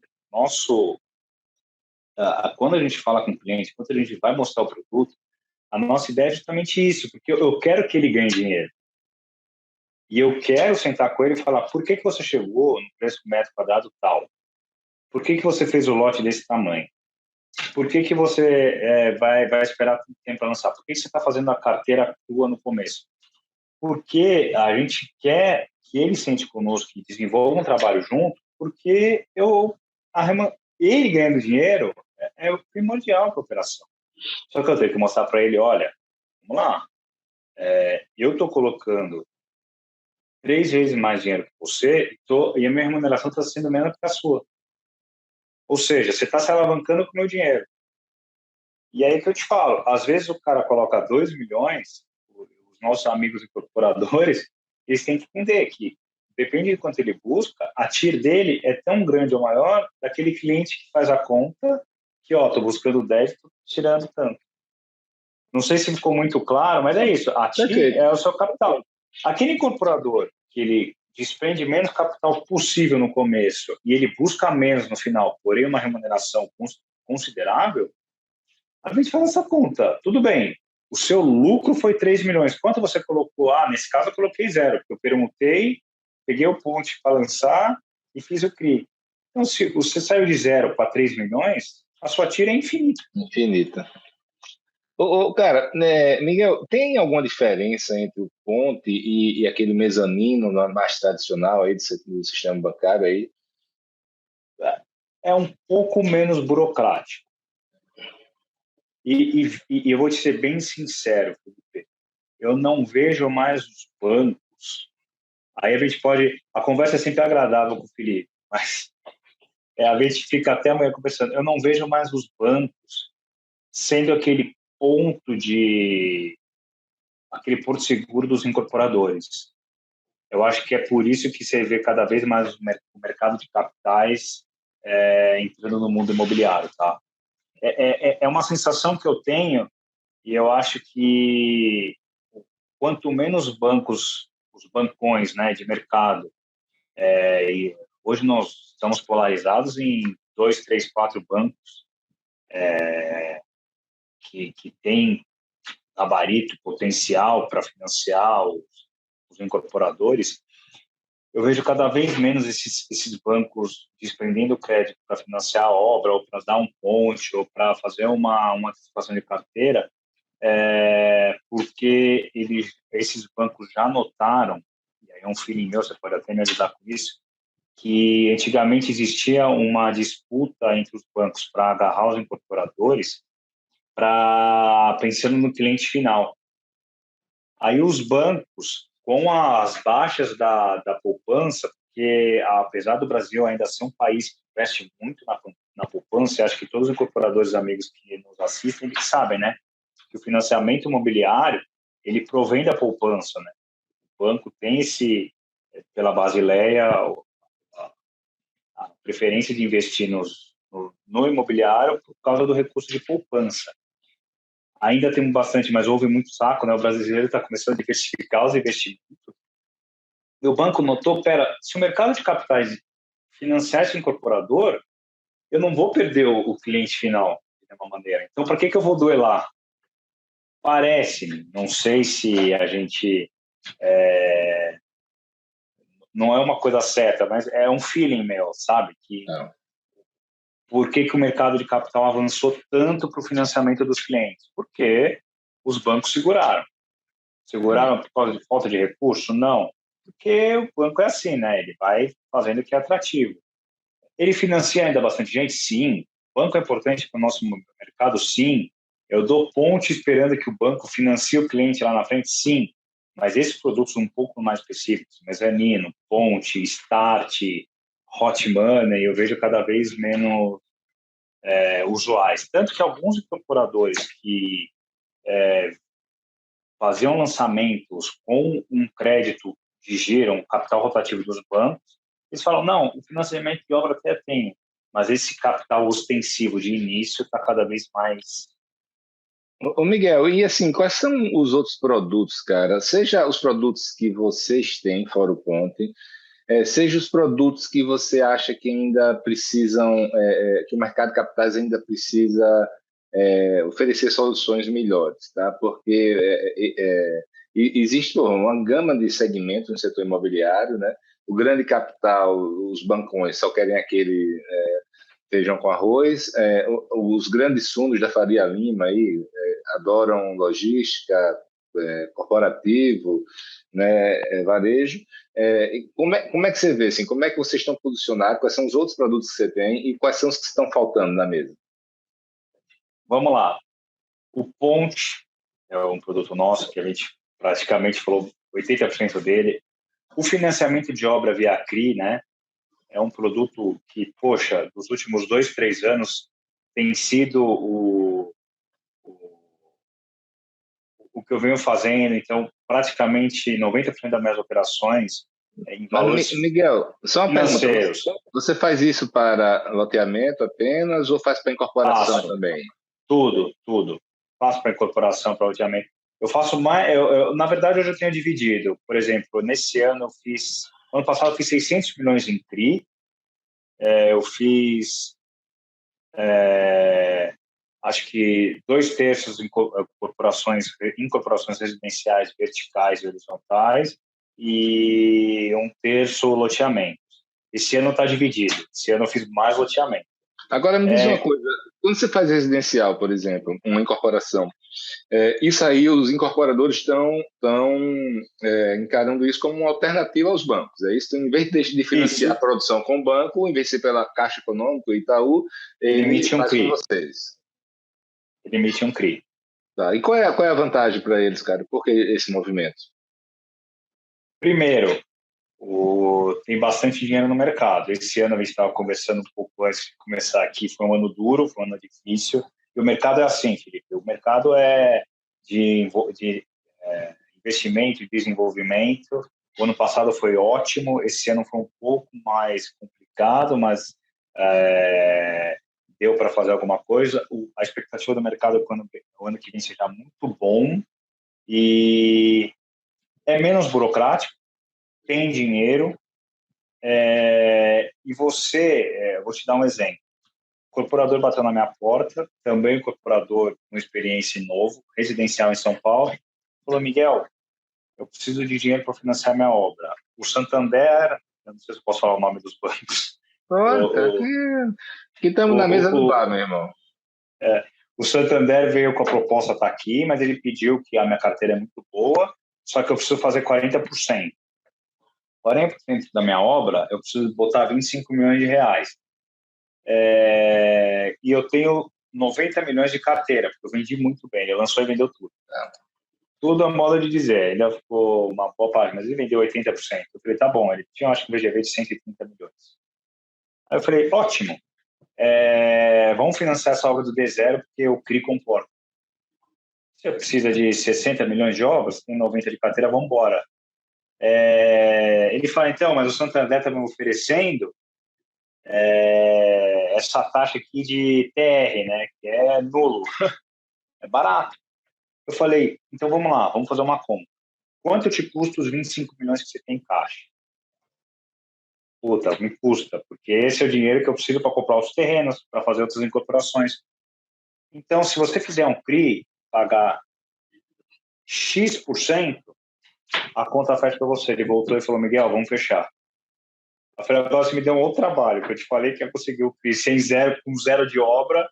quando a gente fala com o cliente, quando a gente vai mostrar o produto, a nossa ideia é justamente isso, porque eu quero que ele ganhe dinheiro. E eu quero sentar com ele e falar, por que você chegou no preço do metro quadrado tal? Por que você fez o lote desse tamanho? Por que você vai esperar tanto tempo para lançar? Por que você está fazendo a carteira tua no começo? Porque a gente quer que ele sente conosco, que desenvolva um trabalho junto, porque ele ganhando dinheiro é o primordial para a operação. Só que eu tenho que mostrar para ele, olha, vamos lá, eu estou colocando 3 vezes mais dinheiro que você e a minha remuneração está sendo menor que a sua. Ou seja, você está se alavancando com o meu dinheiro. E aí que eu te falo, às vezes o cara coloca 2 milhões, os nossos amigos incorporadores, eles têm que entender que, depende de quanto ele busca, a TIR dele é tão grande ou maior daquele cliente que faz a conta que, estou buscando 10, estou tirando tanto. Não sei se ficou muito claro, mas é isso. A TIR é o seu capital. Aquele incorporador que ele desprende menos capital possível no começo e ele busca menos no final, porém uma remuneração considerável, a gente faz essa conta. Tudo bem, o seu lucro foi 3 milhões. Quanto você colocou? Nesse caso eu coloquei 0, porque eu permutei, peguei o ponte para lançar e fiz o CRI. Então, se você saiu de 0 para 3 milhões, a sua TIR é infinita. Infinita. Cara, né, Miguel, tem alguma diferença entre o ponte e aquele mezanino mais tradicional aí do sistema bancário aí? É um pouco menos burocrático. E eu vou te ser bem sincero, Felipe, eu não vejo mais os bancos. Aí a gente pode... A conversa é sempre agradável com o Felipe, mas a gente fica até amanhã conversando. Eu não vejo mais os bancos sendo aquele porto seguro dos incorporadores. Eu acho que é por isso que você vê cada vez mais o mercado de capitais entrando no mundo imobiliário, tá? É uma sensação que eu tenho, e eu acho que quanto menos bancos, os bancões, né, de mercado, e hoje nós estamos polarizados em 2, 3, 4 bancos que têm gabarito, potencial para financiar os incorporadores. Eu vejo cada vez menos esses bancos desprendendo crédito para financiar a obra, ou para dar um ponte, ou para fazer uma antecipação de carteira, porque esses bancos já notaram, e aí é um feeling meu, você pode até me ajudar com isso, que antigamente existia uma disputa entre os bancos para agarrar os incorporadores, pensando no cliente final. Aí os bancos, com as baixas da poupança, porque apesar do Brasil ainda ser um país que investe muito na poupança, acho que todos os incorporadores amigos que nos assistem, eles sabem, né? Que o financiamento imobiliário, ele provém da poupança, né? O banco tem pela Basileia, a preferência de investir no imobiliário por causa do recurso de poupança. Ainda temos bastante, mas houve muito saco, né? O brasileiro está começando a diversificar os investimentos. E o banco notou, se o mercado de capitais financiar esse incorporador, eu não vou perder o cliente final de nenhuma maneira. Então, para que eu vou duelar? Parece-me, não sei se a gente... não é uma coisa certa, mas é um feeling meu, sabe? Por que o mercado de capital avançou tanto para o financiamento dos clientes? Porque os bancos seguraram. Seguraram por causa de falta de recurso? Não. Porque o banco é assim, né? Ele vai fazendo o que é atrativo. Ele financia ainda bastante gente? Sim. O banco é importante para o nosso mercado? Sim. Eu dou ponte esperando que o banco financie o cliente lá na frente? Sim. Mas esses produtos um pouco mais específicos, mezanino, ponte, start, hot money, eu vejo cada vez menos usuais. Tanto que alguns incorporadores que faziam lançamentos com um crédito de giro, um capital rotativo dos bancos, eles falam, não, o financiamento de obra até tem, mas esse capital ostensivo de início está cada vez mais... Ô Miguel, e assim, quais são os outros produtos, cara? Seja os produtos que vocês têm, fora o Ponte, seja os produtos que você acha que ainda precisam, que o mercado de capitais ainda precisa oferecer soluções melhores, tá? Porque existe pô, uma gama de segmentos no setor imobiliário, né? O grande capital, os bancões só querem aquele feijão com arroz. Os grandes fundos da Faria Lima aí adoram logística, corporativo, né, varejo. Como é que você vê, assim, como é que vocês estão posicionados, quais são os outros produtos que você tem e quais são os que estão faltando na mesa? Vamos lá. O Ponte é um produto nosso que a gente praticamente falou 80% dele. O financiamento de obra via CRI, né, é um produto que, poxa, nos últimos 2, 3 anos tem sido o que eu venho fazendo. Então, praticamente 90% das minhas operações em valores Miguel, só uma pergunta. financeiros. Você faz isso para loteamento apenas ou faz para incorporação Faço também? tudo. Faço para incorporação, para loteamento. Eu faço mais, na verdade, eu já tenho dividido. Por exemplo, nesse ano ano passado eu fiz 600 milhões em CRI, eu fiz, acho que 2/3 em incorporações residenciais verticais e horizontais e 1/3 loteamento. Esse ano está dividido. Esse ano eu fiz mais loteamento. Agora me diz uma coisa, quando você faz residencial, por exemplo, uma incorporação, isso aí os incorporadores estão encarando isso como uma alternativa aos bancos. É isso? Em vez de financiar a produção com o banco, em vez de ser pela Caixa Econômica, Itaú, ele faz com vocês. Ele emite um CRI. Tá. E qual é a vantagem para eles, cara? Por que esse movimento? Primeiro, tem bastante dinheiro no mercado. Esse ano a gente estava conversando um pouco antes de começar aqui, foi um ano duro, foi um ano difícil. E o mercado é assim, Felipe, o mercado é de investimento e desenvolvimento. O ano passado foi ótimo, esse ano foi um pouco mais complicado, mas deu para fazer alguma coisa. A expectativa do mercado é que o ano que vem seja muito bom e é menos burocrático, tem dinheiro, e vou te dar um exemplo. O incorporador bateu na minha porta, também um incorporador com experiência novo, residencial em São Paulo, falou, Miguel, eu preciso de dinheiro para financiar minha obra. O Santander, eu não sei se eu posso falar o nome dos bancos. Pronto, aqui estamos na mesa do bar, meu irmão. O Santander veio com a proposta, está aqui, mas ele pediu que a minha carteira é muito boa, só que eu preciso fazer 40%. 40% da minha obra, eu preciso botar 25 milhões de reais. E eu tenho 90 milhões de carteira, porque eu vendi muito bem. Ele lançou e vendeu tudo. Tudo a moda de dizer. Ainda ficou uma boa parte, mas ele vendeu 80%. Eu falei, tá bom. Ele tinha, acho que, um VGV de 130 milhões. Aí eu falei, ótimo. Vamos financiar essa obra do D0, porque o CRI comporta. Você precisa de 60 milhões de obras, tem 90 de carteira, vamos embora. Ele fala, então, mas o Santander está me oferecendo essa taxa aqui de TR, né, que é nulo, é barato. Eu falei, então vamos lá, vamos fazer uma conta. Quanto te custa os 25 milhões que você tem em caixa? Puta, me custa, porque esse é o dinheiro que eu preciso para comprar os terrenos, para fazer outras incorporações. Então, se você fizer um CRI, pagar X%, a conta fecha para você. Ele voltou e falou, Miguel, vamos fechar. Eu falei, agora você me deu um outro trabalho, que eu te falei que ia conseguir o CRI com zero de obra,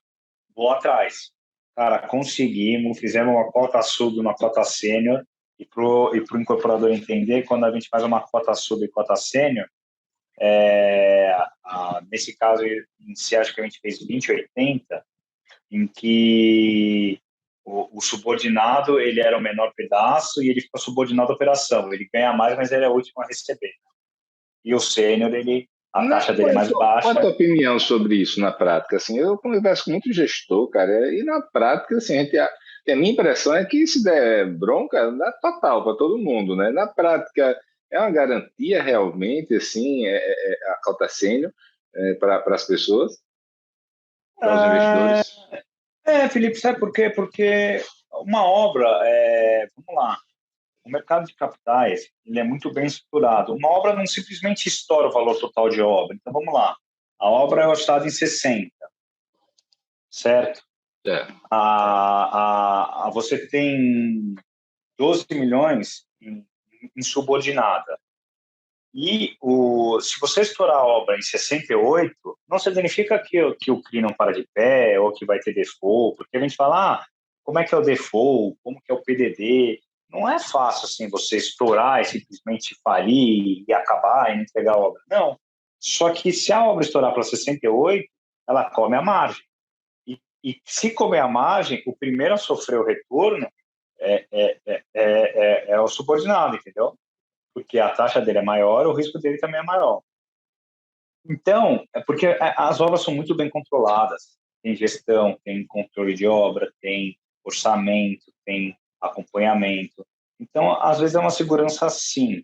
vou atrás. Cara, conseguimos, fizemos uma cota sub, uma cota sênior, e pro incorporador entender, quando a gente faz uma cota sub e cota sênior, nesse caso, se acho que a gente fez 20/80, em que o subordinado ele era o menor pedaço e ele fica subordinado à operação. Ele ganha mais, mas ele é o último a receber. E o sênior, a taxa dele é mais baixa. Qual a tua opinião sobre isso na prática? Assim, eu converso com muito gestor, cara, e na prática, assim, a minha impressão é que se der bronca, dá total para todo mundo, né? Na prática, é uma garantia realmente, assim, a cota sênior para as pessoas, para os investidores? Felipe, sabe por quê? Porque uma obra, vamos lá, o mercado de capitais ele é muito bem estruturado. Uma obra não simplesmente estoura o valor total de obra. Então, vamos lá. A obra é orçada em 60, certo? É. Você tem 12 milhões em subordinada. E se você estourar a obra em 68, não significa que o CRI não para de pé ou que vai ter default, porque a gente fala, como é que é o default, como que é o PDD. Não é fácil assim você estourar e simplesmente falir e acabar e não entregar a obra. Não. Só que se a obra estourar para 68, ela come a margem. E se comer a margem, o primeiro a sofrer o retorno é o subordinado, entendeu? Porque a taxa dele é maior, o risco dele também é maior. Então, é porque as obras são muito bem controladas. Tem gestão, tem controle de obra, tem orçamento, tem acompanhamento. Então, às vezes é uma segurança sim.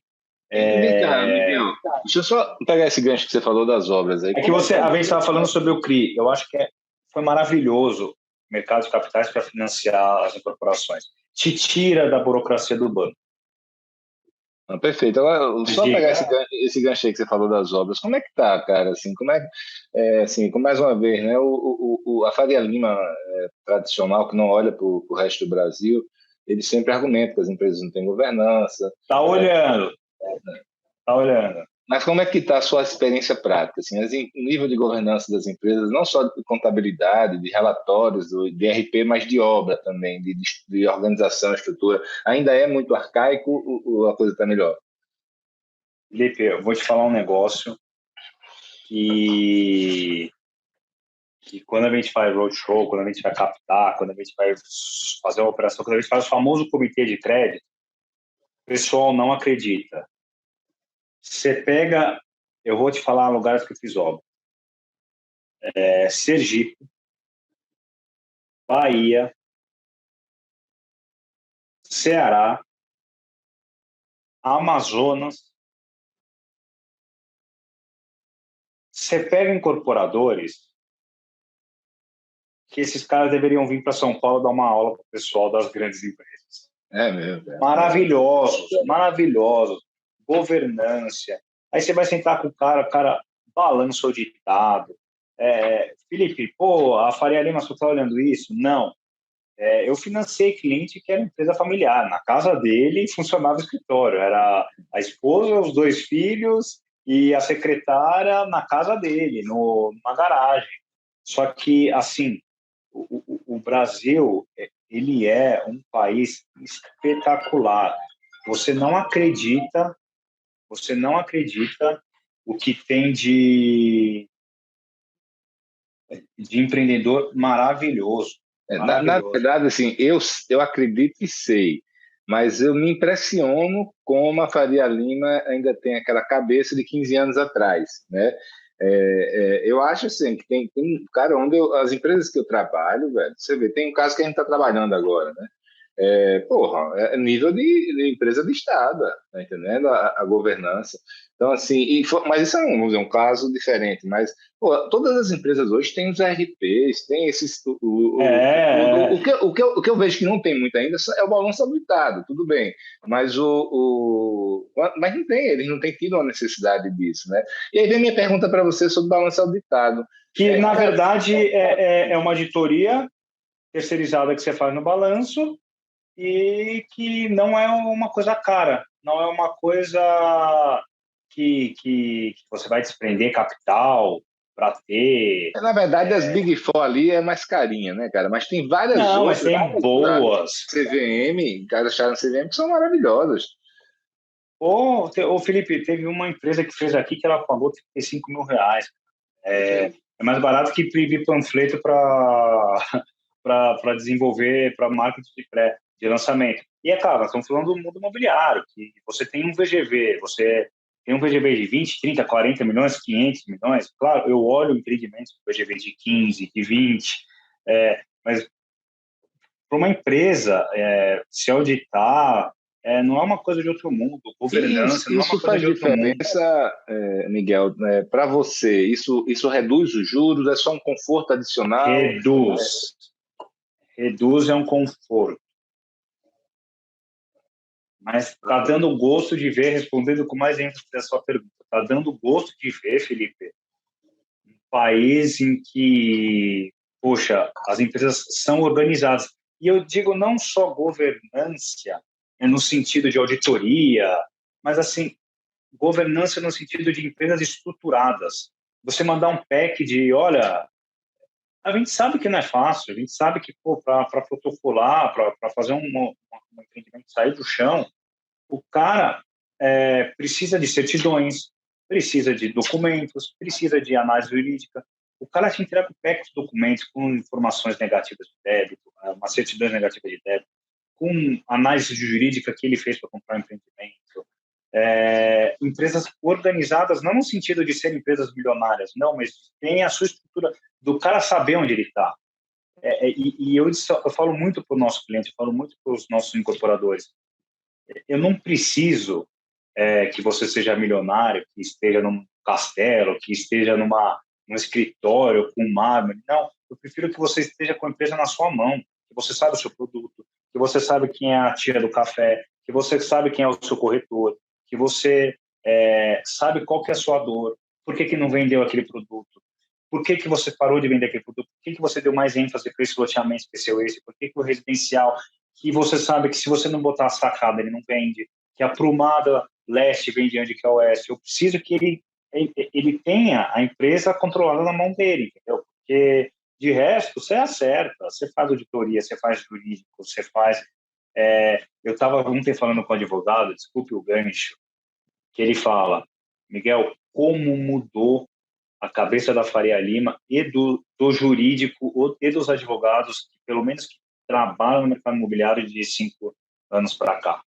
Vem cá, Miguel, deixa eu só pegar esse gancho que você falou das obras aí. A gente estava falando sobre o CRI. Eu acho que foi maravilhoso o mercado de capitais para financiar as incorporações. Te tira da burocracia do banco. Perfeito. Agora, só pegar esse gancho aí que você falou das obras, como é que tá, cara? Assim, assim, mais uma vez, né? A Faria Lima tradicional, que não olha para o resto do Brasil, ele sempre argumenta que as empresas não têm governança. Tá olhando. Tá olhando. Mas como é que está a sua experiência prática? Assim, o nível de governança das empresas, não só de contabilidade, de relatórios, de RP, mas de obra também, de organização, estrutura, ainda é muito arcaico ou a coisa está melhor? Felipe, eu vou te falar um negócio que quando a gente faz roadshow, quando a gente vai captar, quando a gente vai fazer uma operação, quando a gente faz o famoso comitê de crédito, o pessoal não acredita. Você pega, eu vou te falar lugares que eu fiz obra. Sergipe, Bahia, Ceará, Amazonas. Você pega incorporadores que esses caras deveriam vir para São Paulo dar uma aula para o pessoal das grandes empresas. É mesmo. Maravilhosos, maravilhosos. Governância. Aí você vai sentar com o cara balança o ditado. Felipe, a Faria Lima só está olhando isso? Não. Eu financei cliente que era empresa familiar. Na casa dele funcionava o escritório. Era a esposa, os 2 filhos e a secretária na casa dele, numa garagem. Só que, assim, o Brasil, ele é um país espetacular. Você não acredita o que tem de empreendedor maravilhoso. Na verdade, assim, eu acredito e sei, mas eu me impressiono como a Faria Lima ainda tem aquela cabeça de 15 anos atrás, né? Eu acho assim que tem cara, as empresas que eu trabalho, velho, você vê, tem um caso que a gente está trabalhando agora, né? É nível de empresa de Estado, tá entendendo? A governança. Então, assim, mas isso vamos dizer, um caso diferente, mas todas as empresas hoje têm os RPs, tem esses. O que eu vejo que não tem muito ainda é o balanço auditado, tudo bem, mas mas não tem, eles não têm tido uma necessidade disso, né? E aí vem minha pergunta para você sobre o balanço auditado. Que, na verdade, é uma auditoria terceirizada que você faz no balanço e que não é uma coisa cara, não é uma coisa que você vai desprender capital. para ter. Na verdade, as Big Four ali é mais carinha, né, cara? Mas tem várias Não, mas outras, tem boas. CVM, cara, acharam CVM, que são maravilhosas. Ô, Felipe, teve uma empresa que fez aqui que ela pagou R$ 35.000. É mais barato que imprimir panfleto para desenvolver, para marketing de lançamento. E é claro, nós estamos falando do mundo imobiliário, que você tem um VGV, você tem um VGV de 20, 30, 40 milhões, 500 milhões. Claro, eu olho empreendimentos com VGV de 15, de 20, mas para uma empresa se auditar, não é uma coisa de outro mundo. Governança não é Isso uma coisa faz de outro mundo. diferença, Miguel, para você? Isso reduz os juros? É só um conforto adicional? Reduz. Reduz é um conforto. Mas está dando gosto de ver, respondendo com mais ênfase a sua pergunta, está dando gosto de ver, Felipe, um país em que, poxa, as empresas são organizadas. E eu digo não só governança, no sentido de auditoria, mas assim, governança no sentido de empresas estruturadas. Você mandar um pack de, olha, a gente sabe que não é fácil, a gente sabe que para protocolar, para fazer um empreendimento sair do chão, o cara precisa de certidões, precisa de documentos, precisa de análise jurídica. O cara te entrega o pack de documentos com informações negativas de débito, uma certidão negativa de débito, com análise jurídica que ele fez para comprar um empreendimento. Empresas organizadas, não no sentido de ser empresas milionárias, não, mas tem a sua estrutura do cara saber onde ele está. E eu falo muito para o nosso cliente, eu falo muito para os nossos incorporadores. Eu não preciso que você seja milionário, que esteja num castelo, que esteja num escritório com mármore. Não, eu prefiro que você esteja com a empresa na sua mão, que você sabe o seu produto, que você sabe quem é a tia do café, que você sabe quem é o seu corretor, que você sabe qual que é a sua dor, por que não vendeu aquele produto, por que você parou de vender aquele produto, por que você deu mais ênfase para esse loteamento especial esse, por que o residencial, que você sabe que se você não botar a sacada, ele não vende, que a prumada leste vende onde que é oeste. Eu preciso que ele tenha a empresa controlada na mão dele, entendeu? Porque, de resto, você acerta, você faz auditoria, você faz jurídico, você faz... eu estava ontem falando com o advogado, desculpe o gancho, que ele fala, Miguel, como mudou a cabeça da Faria Lima e do jurídico e dos advogados, que, pelo menos que trabalham no mercado imobiliário de 5 anos para cá.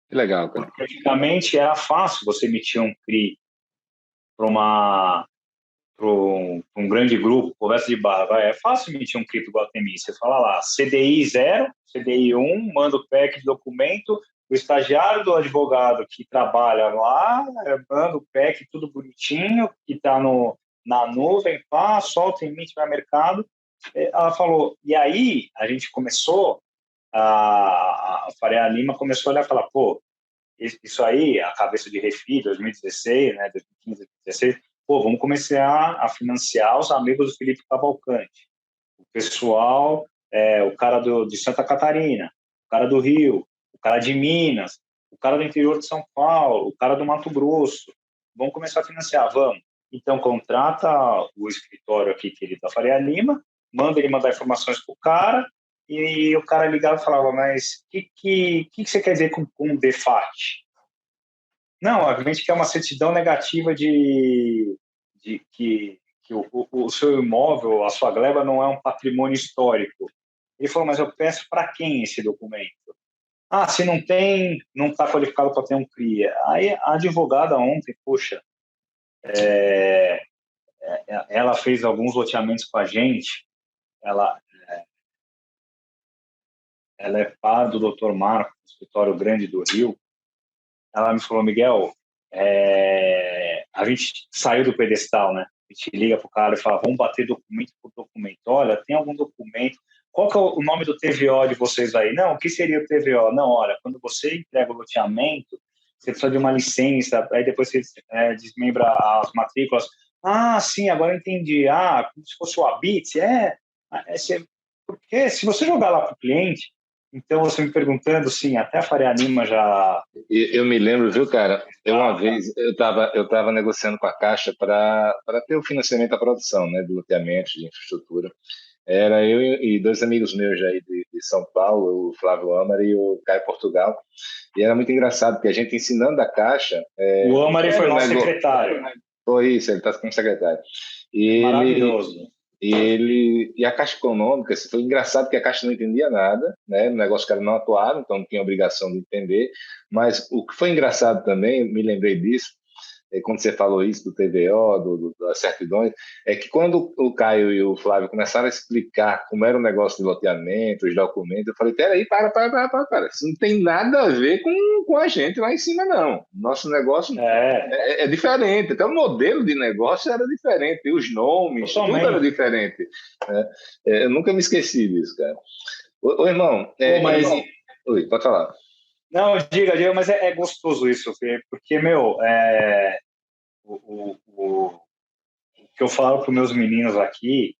Que legal, cara. Porque antigamente era fácil você emitir um CRI para um grande grupo, conversa de barra, é fácil emitir um CRI para o Guatemi. Você fala lá, CDI 0, CDI 1, manda o pack de documento, o estagiário do advogado que trabalha lá, manda o pack tudo bonitinho, que está na nuvem, solta, emite, vai ao mercado. Ela falou, e aí a gente começou, a Faria Lima começou a olhar e falar, pô, isso aí, a cabeça de Refi, 2016, né, 2015, 2016, pô, vamos começar a financiar os amigos do Felipe Cavalcante. O pessoal, o cara de Santa Catarina, o cara do Rio, o cara de Minas, o cara do interior de São Paulo, o cara do Mato Grosso. Vamos começar a financiar, vamos. Então, contrata o escritório aqui, querido, da Faria Lima, manda ele mandar informações para o cara, e o cara ligava e falava, mas o que você quer dizer com DEFAT? Não, a gente quer uma certidão negativa de que o seu imóvel, a sua gleba, não é um patrimônio histórico. Ele falou, mas eu peço para quem esse documento? Ah, se não tem, não está qualificado para ter um CRIA. Aí a advogada ontem, poxa, ela fez alguns loteamentos com a gente, ela é par do Dr. Marco, escritório grande do Rio. Ela me falou, Miguel, a gente saiu do pedestal, né? A gente liga pro cara e fala, vamos bater documento por documento. Olha, tem algum documento? Qual que é o nome do TVO de vocês aí? Não, o que seria o TVO? Não, olha, quando você entrega o loteamento, você precisa de uma licença, aí depois você desmembra as matrículas. Ah, sim, agora eu entendi. Ah, como se fosse o Habite. Porque se você jogar lá para o cliente, Então, você me perguntando, sim, até a Faria Lima já... Eu me lembro, viu, cara? Uma vez eu tava negociando com a Caixa para ter o financiamento da produção, né, do loteamento, de infraestrutura. Era eu e dois amigos meus aí de São Paulo, o Flávio Amar e o Caio Portugal. E era muito engraçado, porque a gente ensinando a Caixa O o que Amari foi era o nosso negócio. secretário. Foi isso, ele está como secretário. E É ele, maravilhoso. e a Caixa Econômica, assim, foi engraçado que a Caixa não entendia nada, né? No negócio que ela não atuava, então não tinha obrigação de entender. Mas o que foi engraçado também, me lembrei disso, quando você falou isso do TVO, das certidões, é que quando o Caio e o Flávio começaram a explicar como era o negócio de loteamento, os documentos, eu falei, peraí, para. Isso não tem nada a ver com a gente lá em cima, não. Nosso negócio É, é diferente, até o modelo de negócio era diferente, e os nomes, tudo era totalmente. diferente, né? Eu nunca me esqueci disso, cara. Ô, irmão, Pô, mas, oi, pode falar. não, diga, mas é gostoso isso, Fê, porque, meu, o que eu falo para os meus meninos aqui,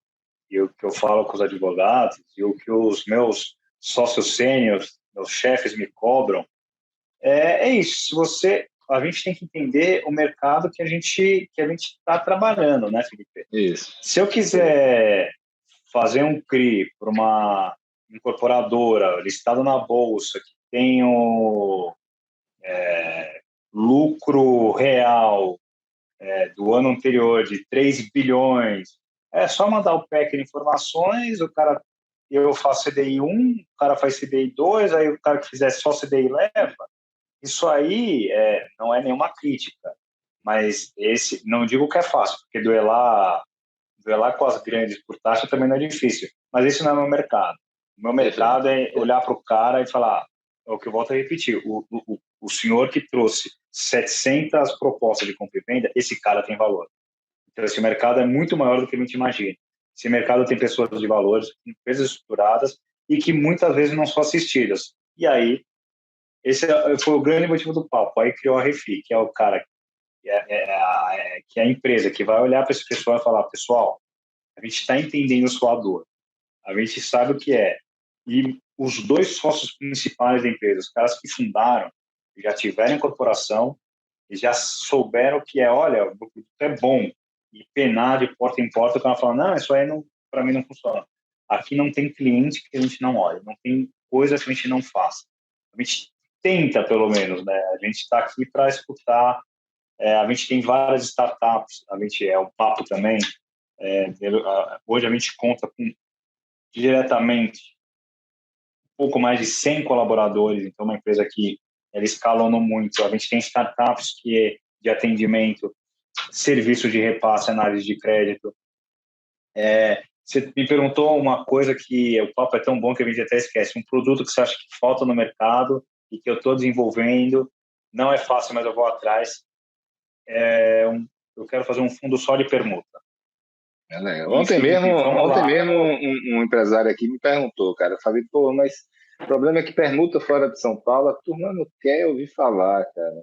e o que eu falo com os advogados, e o que os meus sócios sêniores, meus chefes me cobram, é isso. Se você, a gente tem que entender o mercado que a gente está trabalhando, né, Felipe? Isso. Se eu quiser fazer um CRI para uma incorporadora listada na bolsa que tem o lucro real do ano anterior de 3 bilhões, é só mandar o PEC de informações, eu faço CDI 1, o cara faz CDI 2, aí o cara que fizer só CDI leva. Isso aí não é nenhuma crítica, mas não digo que é fácil, porque duelar com as grandes por taxa também não é difícil, mas esse não é o meu mercado. O meu Perfeito. mercado é olhar para o cara e falar, é o que eu volto a repetir, o senhor que trouxe 700 propostas de compra e venda, esse cara tem valor. Então, esse mercado é muito maior do que a gente imagina. Esse mercado tem pessoas de valores, empresas estruturadas e que muitas vezes não são assistidas. E aí, esse foi o grande motivo do papo. Aí criou a Refi, que é o cara, que é a empresa que vai olhar para esse pessoal e falar, pessoal, a gente está entendendo sua dor, a gente sabe o que é. E os dois sócios principais da empresa, os caras que fundaram, já tiveram incorporação e já souberam que olha, o produto é bom. E penar de porta em porta, o cara fala, não, isso aí para mim não funciona. Aqui não tem cliente que a gente não olhe, não tem coisa que a gente não faça. A gente tenta, pelo menos, né? A gente está aqui para escutar. A gente tem várias startups, a gente é um papo também. Hoje a gente conta com diretamente um pouco mais de 100 colaboradores, então uma empresa que ela escalou muito. A gente tem startups que é de atendimento, serviço de repasse, análise de crédito. Você me perguntou uma coisa que o papo é tão bom que a gente até esquece, um produto que você acha que falta no mercado e que eu estou desenvolvendo, não é fácil, mas eu vou atrás. Eu quero fazer um fundo só de permuta. Legal. E, Felipe, vamos Ontem lá. mesmo um empresário aqui me perguntou, cara. Eu falei, pô, mas o problema é que permuta fora de São Paulo, a turma não quer ouvir falar, cara.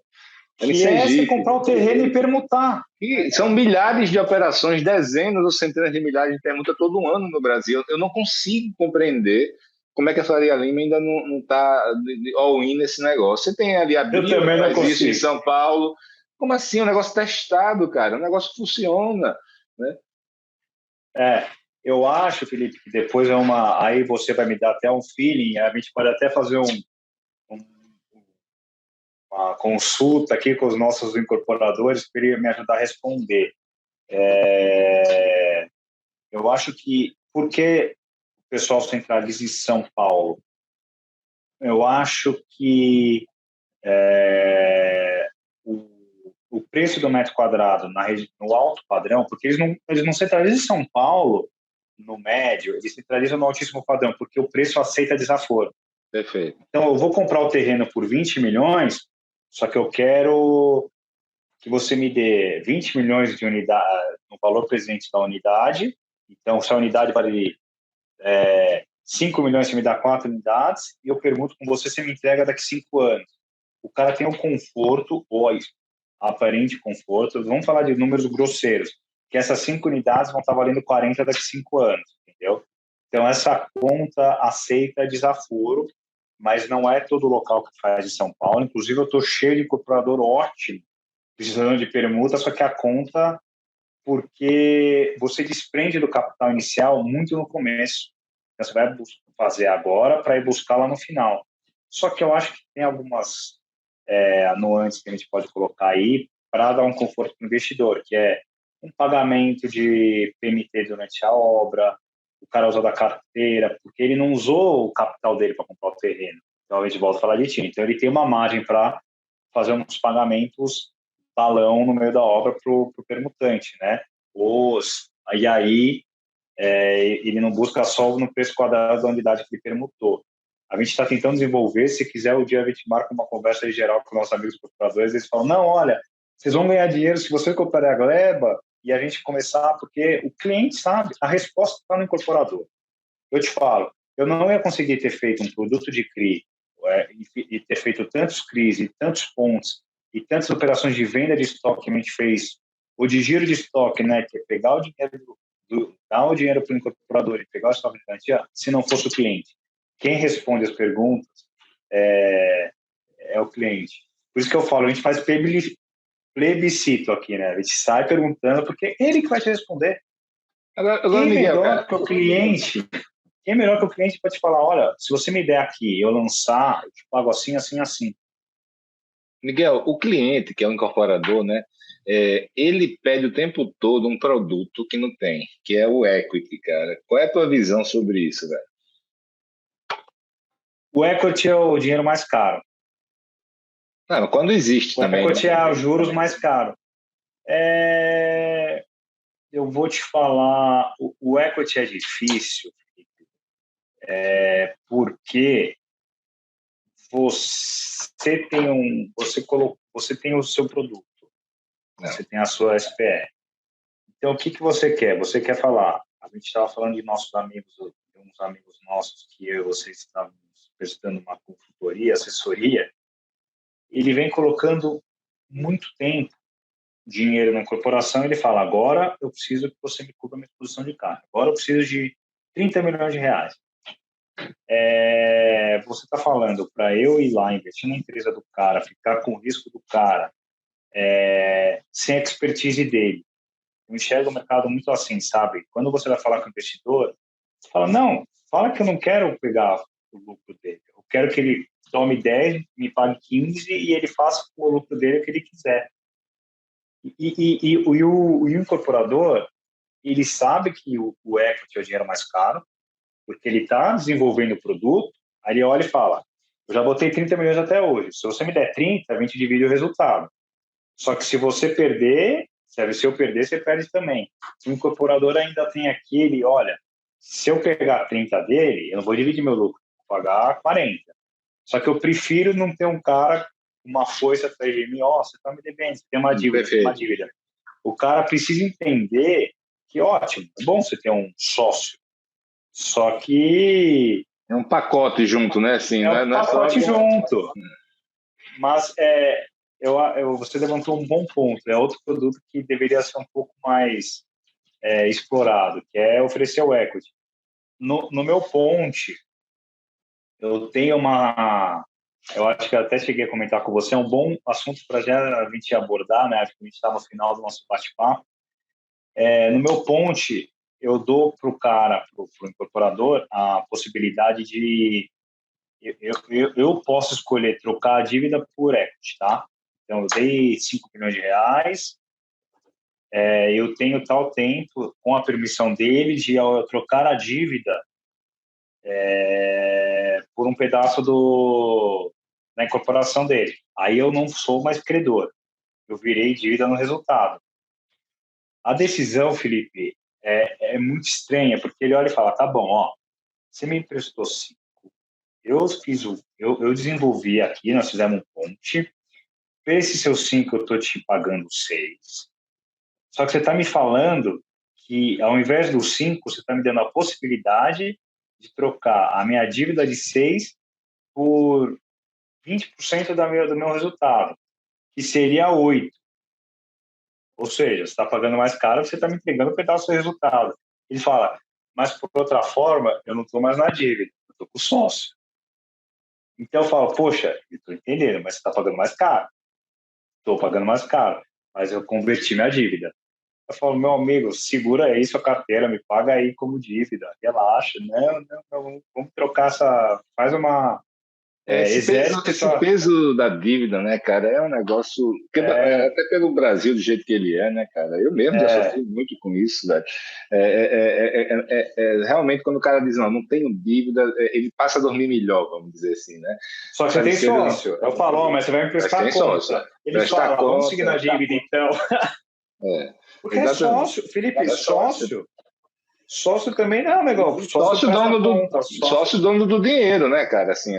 É em Que é você Sergipe. comprar o terreno e permutar. E são milhares de operações, dezenas ou centenas de milhares de permutas todo ano no Brasil. Eu não consigo compreender como é que a Faria Lima ainda não está all-in nesse negócio. Você tem ali a Eu Bio, que também não faz isso em consigo. São Paulo. Como assim? O negócio testado, cara. O negócio funciona, né? Eu acho, Felipe, que depois aí você vai me dar até um feeling, a gente pode até fazer uma consulta aqui com os nossos incorporadores para ele me ajudar a responder. Eu acho que, por que o pessoal centraliza em São Paulo? Eu acho que o preço do metro quadrado no alto padrão, porque eles não centralizam em São Paulo no médio, eles centralizam no altíssimo padrão, porque o preço aceita desaforo. Perfeito. Então, eu vou comprar o terreno por 20 milhões, só que eu quero que você me dê 20 milhões de unidade, no valor presente da unidade. Então, se a unidade vale 5 milhões, você me dá 4 unidades, e eu pergunto com você, me entrega daqui 5 anos. O cara tem o conforto, ou aparente conforto, vamos falar de números grosseiros, que essas 5 unidades vão estar valendo 40 daqui a 5 anos, entendeu? Então, essa conta aceita desaforo mas não é todo local que faz em São Paulo. Inclusive, eu estou cheio de incorporador ótimo, precisando de permuta, só que a conta, porque você desprende do capital inicial muito no começo. Então, você vai fazer agora para ir buscar lá no final. Só que eu acho que tem algumas nuances que a gente pode colocar aí para dar um conforto para o investidor, que é um pagamento de PMT durante a obra, o cara usou da carteira, porque ele não usou o capital dele para comprar o terreno. Então, a gente volta a falar de TIR. Então, ele tem uma margem para fazer uns pagamentos balão no meio da obra para o permutante, né? E aí, ele não busca só no preço quadrado da unidade que ele permutou. A gente está tentando desenvolver, se quiser, o dia a gente marca uma conversa geral com nossos amigos compradores, eles falam, não, olha, vocês vão ganhar dinheiro se você comprar a gleba e a gente começar, porque o cliente sabe, a resposta está no incorporador. Eu te falo, eu não ia conseguir ter feito um produto de CRI e ter feito tantos CRIs e tantos pontos e tantas operações de venda de estoque que a gente fez, ou de giro de estoque, né, que é pegar o dinheiro, dar o dinheiro para o incorporador e pegar o estoque de garantia, se não fosse o cliente. Quem responde as perguntas é o cliente. Por isso que eu falo, a gente faz plebiscito aqui, né? A gente sai perguntando, porque ele que vai te responder. Agora, Quem Miguel, melhor cara, que o cliente? Quem é melhor que o cliente para te falar, olha, se você me der aqui, eu lançar, eu te pago assim, assim, assim. Miguel, o cliente, que é o incorporador, né? Ele pede o tempo todo um produto que não tem, que é o equity, cara. Qual é a tua visão sobre isso, velho? O equity é o dinheiro mais caro. Não, quando existe O também, equity né? é os juros mais caros. Eu vou te falar, o equity é difícil, porque você tem o seu produto, você tem a sua SPE. Então, o que você quer? Você quer falar? A gente estava falando de nossos amigos, de uns amigos nossos que eu e vocês estávamos prestando uma consultoria, assessoria. Ele vem colocando muito tempo dinheiro na corporação. Ele fala: agora eu preciso que você me cubra minha exposição de carro. Agora eu preciso de 30 milhões de reais. Você está falando para eu ir lá investir na empresa do cara, ficar com o risco do cara, sem a expertise dele. Eu enxergo o mercado muito assim, sabe? Quando você vai falar com o investidor, você fala, não, fala que eu não quero pegar o lucro dele. Eu quero que ele tome 10, me pague 15 e ele faça com o lucro dele o que ele quiser. O incorporador, ele sabe que o equity é o dinheiro mais caro, porque ele está desenvolvendo o produto, aí ele olha e fala, eu já botei 30 milhões até hoje, se você me der 30, a gente divide o resultado. Só que se você perder, se eu perder, você perde também. Se o incorporador ainda tem aquele, olha, se eu pegar 30 dele, eu não vou dividir meu lucro, vou pagar 40. Só que eu prefiro não ter um cara com uma força atrás de mim, você está me devendo, você tem uma dívida, tem uma dívida. O cara precisa entender que, ótimo, é bom você ter um sócio, só que... É um pacote junto, né? Assim, um não é pacote só... junto. Mas você levantou um bom ponto. É outro produto que deveria ser um pouco mais explorado, que é oferecer o equity. No meu ponte, eu tenho uma... Eu acho que eu até cheguei a comentar com você, é um bom assunto para a gente abordar, né? Acho que a gente está no final do nosso bate-papo. No meu ponte, eu dou para o cara, para o incorporador, a possibilidade de... Eu posso escolher trocar a dívida por equity, tá? Então, eu dei 5 milhões de reais, eu tenho tal tempo, com a permissão dele, de eu trocar a dívida por um pedaço da incorporação dele. Aí eu não sou mais credor, eu virei dívida no resultado. A decisão, Felipe, é muito estranha, porque ele olha e fala, tá bom, você me emprestou 5, eu desenvolvi aqui, nós fizemos um ponte, por esse seu 5 eu estou te pagando 6. Só que você está me falando que, ao invés dos 5, você está me dando a possibilidade de trocar a minha dívida de 6 por 20% do meu resultado, que seria 8. Ou seja, você está pagando mais caro, você está me entregando um pedaço do resultado. Ele fala, mas por outra forma, eu não estou mais na dívida, eu estou com o sócio. Então eu falo, poxa, eu estou entendendo, mas você está pagando mais caro. Estou pagando mais caro, mas eu converti minha dívida. Eu falo, meu amigo, segura aí sua carteira, me paga aí como dívida, relaxa, não, vamos trocar faz uma, exerce Esse sua, peso da dívida, né, cara, é um negócio. Até pelo Brasil, do jeito que ele é, né, cara? Eu mesmo já é, sofri muito com isso, velho. Realmente, quando o cara diz, não tenho dívida, ele passa a dormir melhor, vamos dizer assim, né? só que você tem Parecendo. sócio. Eu falo, mas você vai me Mas prestar tem sócio. conta. Ele Prestar fala, vamos seguir na conta. dívida então. É, Porque é exatamente. sócio, Felipe, É sócio. sócio também não, negão. Sócio Sócio presta dono do, conta, sócio, sócio dono do dinheiro, né, cara? Assim,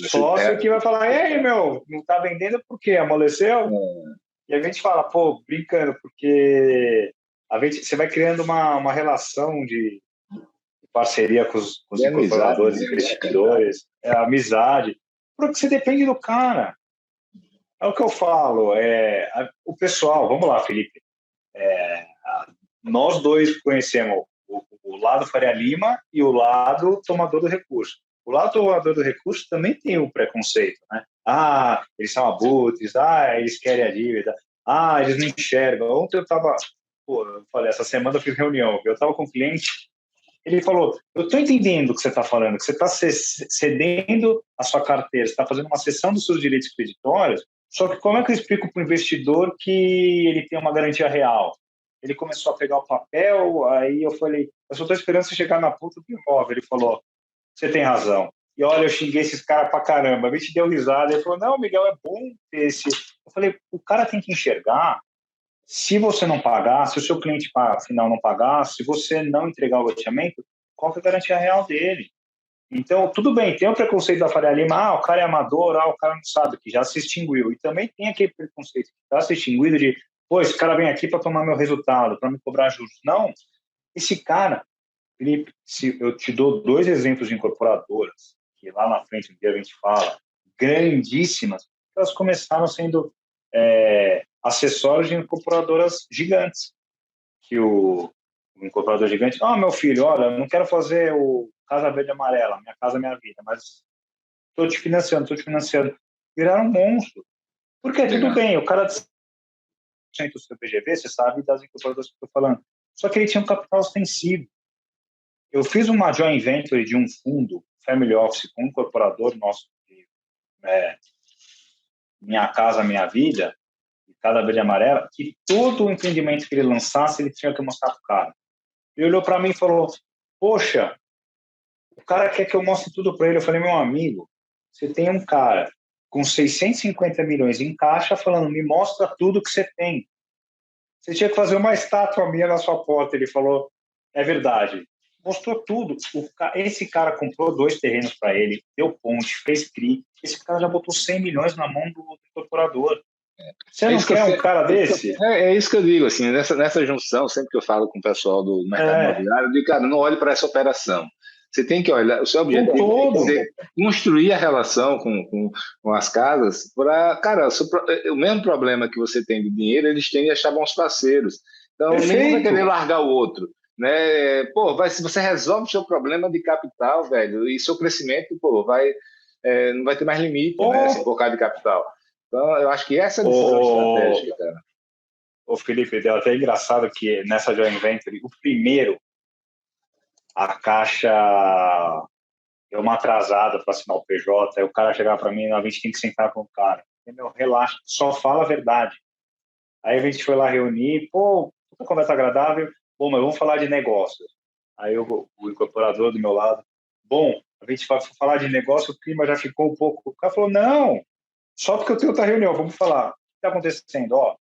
sócio que vai falar, e aí, meu, não tá vendendo por quê? Amoleceu? E a gente fala, pô, brincando, porque você vai criando uma relação de parceria com os de amizade incorporadores, mesmo, né, cara? investidores, amizade, porque você depende do cara. É o que eu falo, o pessoal, vamos lá, Felipe, nós dois conhecemos o lado Faria Lima e o lado tomador do recurso. O lado tomador do recurso também tem o preconceito, né? Ah, eles são abutres, eles querem a dívida, eles não enxergam. Ontem eu falei, essa semana eu fiz reunião, eu estava com um cliente, ele falou, eu estou entendendo o que você está falando, que você está cedendo a sua carteira, você está fazendo uma cessão dos seus direitos creditórios, só que como é que eu explico para o investidor que ele tem uma garantia real? Ele começou a pegar o papel, aí eu falei, eu só estou esperando você chegar na ponta do imóvel. Ele falou, você tem razão. E olha, eu xinguei esses caras pra caramba. A gente deu risada. Ele falou, não, Miguel, é bom ter esse... Eu falei, o cara tem que enxergar, se você não pagar, se o seu cliente final não pagar, se você não entregar o loteamento, qual que é a garantia real dele? Então, tudo bem, tem o preconceito da Faria Lima, o cara é amador, o cara não sabe, que já se extinguiu. E também tem aquele preconceito que está se extinguindo de, pô, esse cara vem aqui para tomar meu resultado, para me cobrar juros. Não, esse cara, Felipe, se eu te dou dois exemplos de incorporadoras, que lá na frente um dia a gente fala, grandíssimas, elas começaram sendo acessórios de incorporadoras gigantes, que o incorporador gigante, meu filho, olha, eu não quero fazer o Casa Verde e Amarela, Minha Casa Minha Vida, mas estou te financiando. Viraram um monstro. Porque tudo bem, o cara do seu PGV, você sabe das incorporadoras que eu estou falando. Só que ele tinha um capital ostensivo. Eu fiz uma joint venture de um fundo, Family Office, com um incorporador nosso, Minha Casa Minha Vida, Casa Verde e Amarela, que todo o empreendimento que ele lançasse, ele tinha que mostrar para o cara. Ele olhou para mim e falou, poxa, o cara quer que eu mostre tudo para ele. Eu falei, meu amigo, você tem um cara com 650 milhões em caixa falando, me mostra tudo que você tem. Você tinha que fazer uma estátua minha na sua porta. Ele falou, é verdade. Mostrou tudo. Esse cara comprou 2 terrenos para ele, deu ponte, fez CRI. Esse cara já botou 100 milhões na mão do incorporador. Você não quer um cara desse? É isso que eu digo, assim, nessa junção, sempre que eu falo com o pessoal do mercado imobiliário, eu digo, cara, não olhe para essa operação. Você tem que olhar, o seu objetivo tem que ser construir a relação com as casas para, cara, o mesmo problema que você tem de dinheiro, eles têm de achar bons parceiros. Então, nenhum vai querer largar o outro, né? Pô, se você resolve o seu problema de capital, velho, e seu crescimento, pô, não vai ter mais limite, né, se for de capital. Então, eu acho que essa é a decisão estratégica, cara. Ô, Felipe, deu até engraçado que nessa joint venture, o primeiro, a Caixa deu uma atrasada para assinar o PJ, aí o cara chegava para mim, a gente tem que sentar com o cara. E, meu, relaxa, só fala a verdade. Aí a gente foi lá reunir, pô, conversa agradável, bom, mas vamos falar de negócios. Aí o incorporador do meu lado, bom, a gente vai falar de negócio, o clima já ficou um pouco... O cara falou, não, só porque eu tenho outra reunião, vamos falar. O que está acontecendo?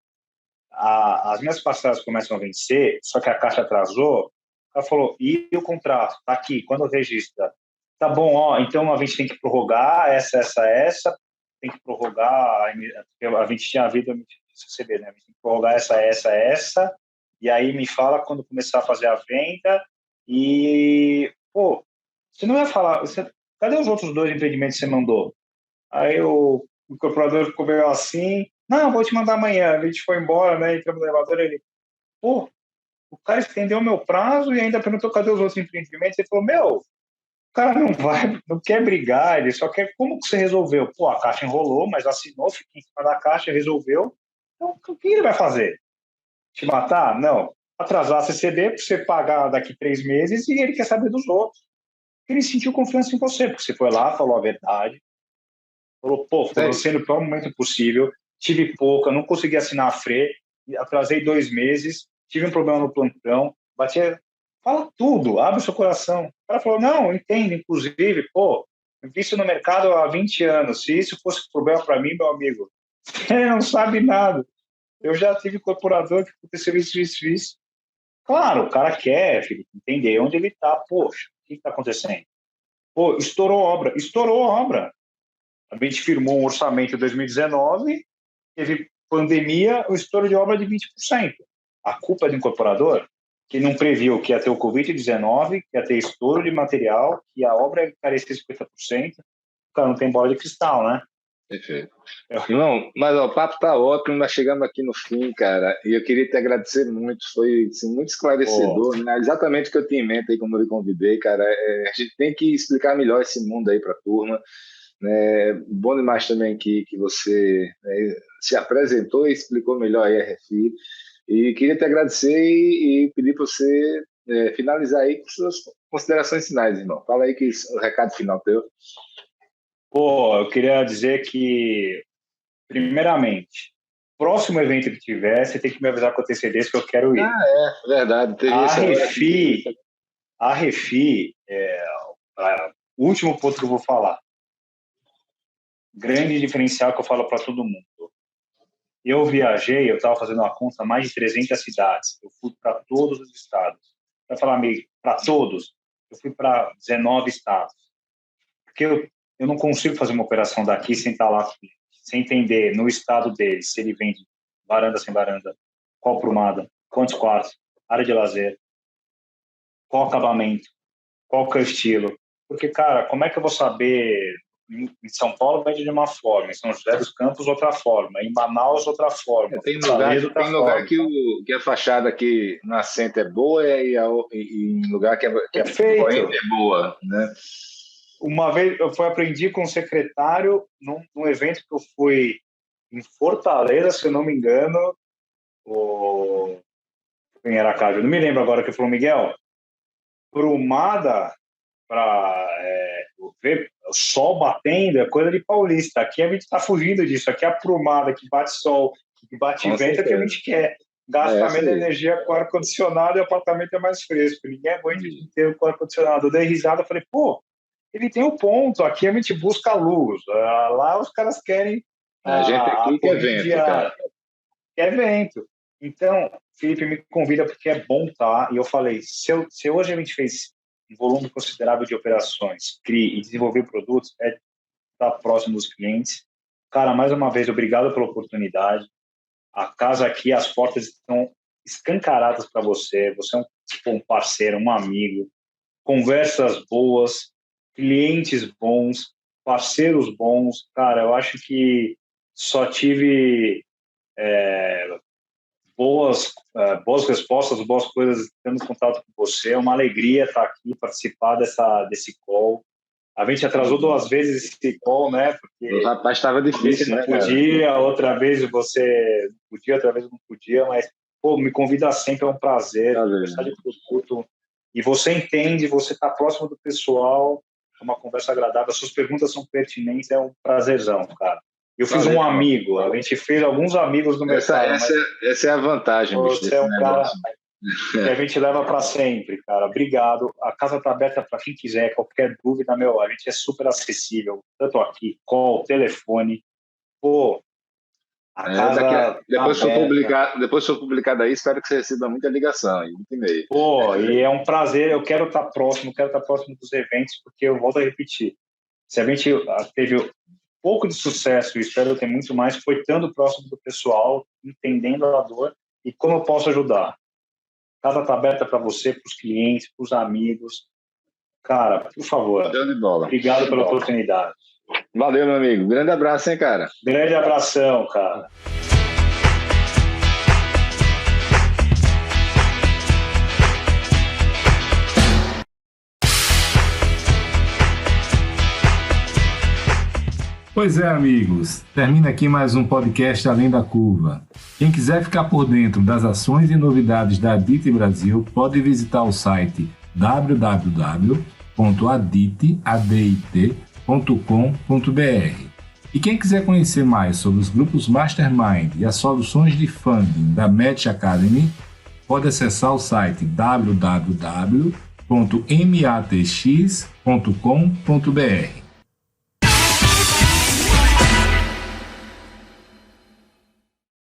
As minhas parcelas começam a vencer, só que a Caixa atrasou. O cara falou, e o contrato? Está aqui, quando registra? Tá bom, então a gente tem que prorrogar essa, tem que prorrogar, a gente tinha havido CB, né? A gente tem que prorrogar essa, e aí me fala quando começar a fazer a venda, e, pô, você não vai falar, cadê os outros 2 empreendimentos que você mandou? Aí o incorporador ficou meio assim, não, vou te mandar amanhã. A gente foi embora, né? Entramos no elevador, ele, pô, o cara estendeu o meu prazo e ainda perguntou cadê os outros empreendimentos. Ele falou, meu, cara não quer brigar, ele só quer como que você resolveu. Pô, a Caixa enrolou, mas assinou, fica em cima da Caixa, resolveu. Então, o que ele vai fazer? Te matar? Não. Atrasar a CCD para você pagar daqui 3 meses e ele quer saber dos outros. Ele sentiu confiança em você, porque você foi lá, falou a verdade, falou, pô, foi você no pior momento possível, tive pouca, não consegui assinar a FRE, atrasei 2 meses, tive um problema no plantão, batia, fala tudo, abre o seu coração. O cara falou, não, eu entendo, inclusive, pô, eu vi isso no mercado há 20 anos, se isso fosse problema para mim, meu amigo, você não sabe nada. Eu já tive corporador que aconteceu isso. Claro, o cara quer, Felipe, entender onde ele está, poxa, o que está acontecendo? Pô, estourou a obra. A gente firmou um orçamento em 2019, teve pandemia, o estouro de obra de 20%. A culpa é do incorporador, que não previu que ia ter o Covid-19, que ia ter estouro de material, que a obra ia encarecer 50%. O cara não tem bola de cristal, né? Perfeito. Irmão, mas ó, o papo tá ótimo, nós chegamos aqui no fim, cara, e eu queria te agradecer muito, foi assim, muito esclarecedor, né? Exatamente o que eu tinha em mente aí, como eu lhe convidei, cara, a gente tem que explicar melhor esse mundo aí pra turma, né? Bom demais também que você, né, se apresentou e explicou melhor aí a RFI, e queria te agradecer e pedir para você finalizar aí com suas considerações finais, irmão. Fala aí que o recado final teu. Pô, eu queria dizer que, primeiramente, próximo evento que tiver, você tem que me avisar com antecedência que eu quero ir. Verdade. Teve A RFI, o último ponto que eu vou falar, grande diferencial que eu falo para todo mundo. Eu viajei, eu estava fazendo uma conta, mais de 300 cidades. Eu fui para todos os estados. Para falar meio, para todos, eu fui para 19 estados. Porque eu não consigo fazer uma operação daqui sem estar lá, sem entender no estado dele, se ele vende varanda sem varanda, qual prumada, quantos quartos, área de lazer, qual acabamento, qual que é o estilo. Porque, cara, como é que eu vou saber? Em São Paulo vende de uma forma, em São José dos Campos outra forma, em Manaus outra forma. Tem lugar que a fachada aqui na Assento é boa e em lugar que é boa, né? Uma vez eu aprendi com um secretário num evento que eu fui em Fortaleza, se eu não me engano, em Aracaju, não me lembro agora, que falou, Miguel, prumada para ver o sol batendo é coisa de paulista. Aqui a gente está fugindo disso. Aqui a prumada que bate sol, que bate vento é que a gente quer. Gasta menos energia com ar-condicionado e o apartamento é mais fresco. Ninguém aguenta o dia inteiro com ar-condicionado. Eu dei risada, falei, pô, ele tem um ponto. Aqui a gente busca luz. Lá os caras querem. A gente aqui quer vento, cara. Quer vento. Então, Felipe me convida porque é bom, tá? E eu falei, se hoje a gente fez um volume considerável de operações, crie e desenvolver produtos, estar próximo dos clientes. Cara, mais uma vez, obrigado pela oportunidade. A casa aqui, as portas estão escancaradas para você. Você é um parceiro, um amigo. Conversas boas, clientes bons, parceiros bons. Cara, eu acho que só tive boas respostas, boas coisas, tendo contato com você. É uma alegria estar aqui, participar desse call. A gente atrasou 2 vezes esse call, né? Porque o rapaz estava difícil, né? Não podia, outra vez você podia, outra vez não podia, mas pô, me convida sempre, é um prazer conversar de produto. E você entende, você está próximo do pessoal, é uma conversa agradável, as suas perguntas são pertinentes, é um prazerzão, cara. Eu fiz um amigo, a gente fez alguns amigos no mercado. Essa é a vantagem. Você é um cara que a gente leva para sempre, cara. Obrigado. A casa está aberta para quem quiser, qualquer dúvida, a gente é super acessível, tanto aqui, call, telefone. Pô, a casa depois que for publicado aí, espero que você receba muita ligação e muito e-mail. Pô, e é um prazer, eu quero estar próximo dos eventos, porque eu volto a repetir. Se a gente teve pouco de sucesso, e espero ter muito mais, foi estando próximo do pessoal, entendendo a dor e como eu posso ajudar. A casa está aberta para você, para os clientes, para os amigos. Cara, por favor. De bola. Obrigado pela oportunidade. Valeu, meu amigo. Grande abraço, hein, cara? Grande abração, cara. Pois é, amigos, termina aqui mais um podcast Além da Curva. Quem quiser ficar por dentro das ações e novidades da ADIT Brasil, pode visitar o site www.adit.com.br. E quem quiser conhecer mais sobre os grupos Mastermind e as soluções de funding da Match Academy, pode acessar o site www.matx.com.br.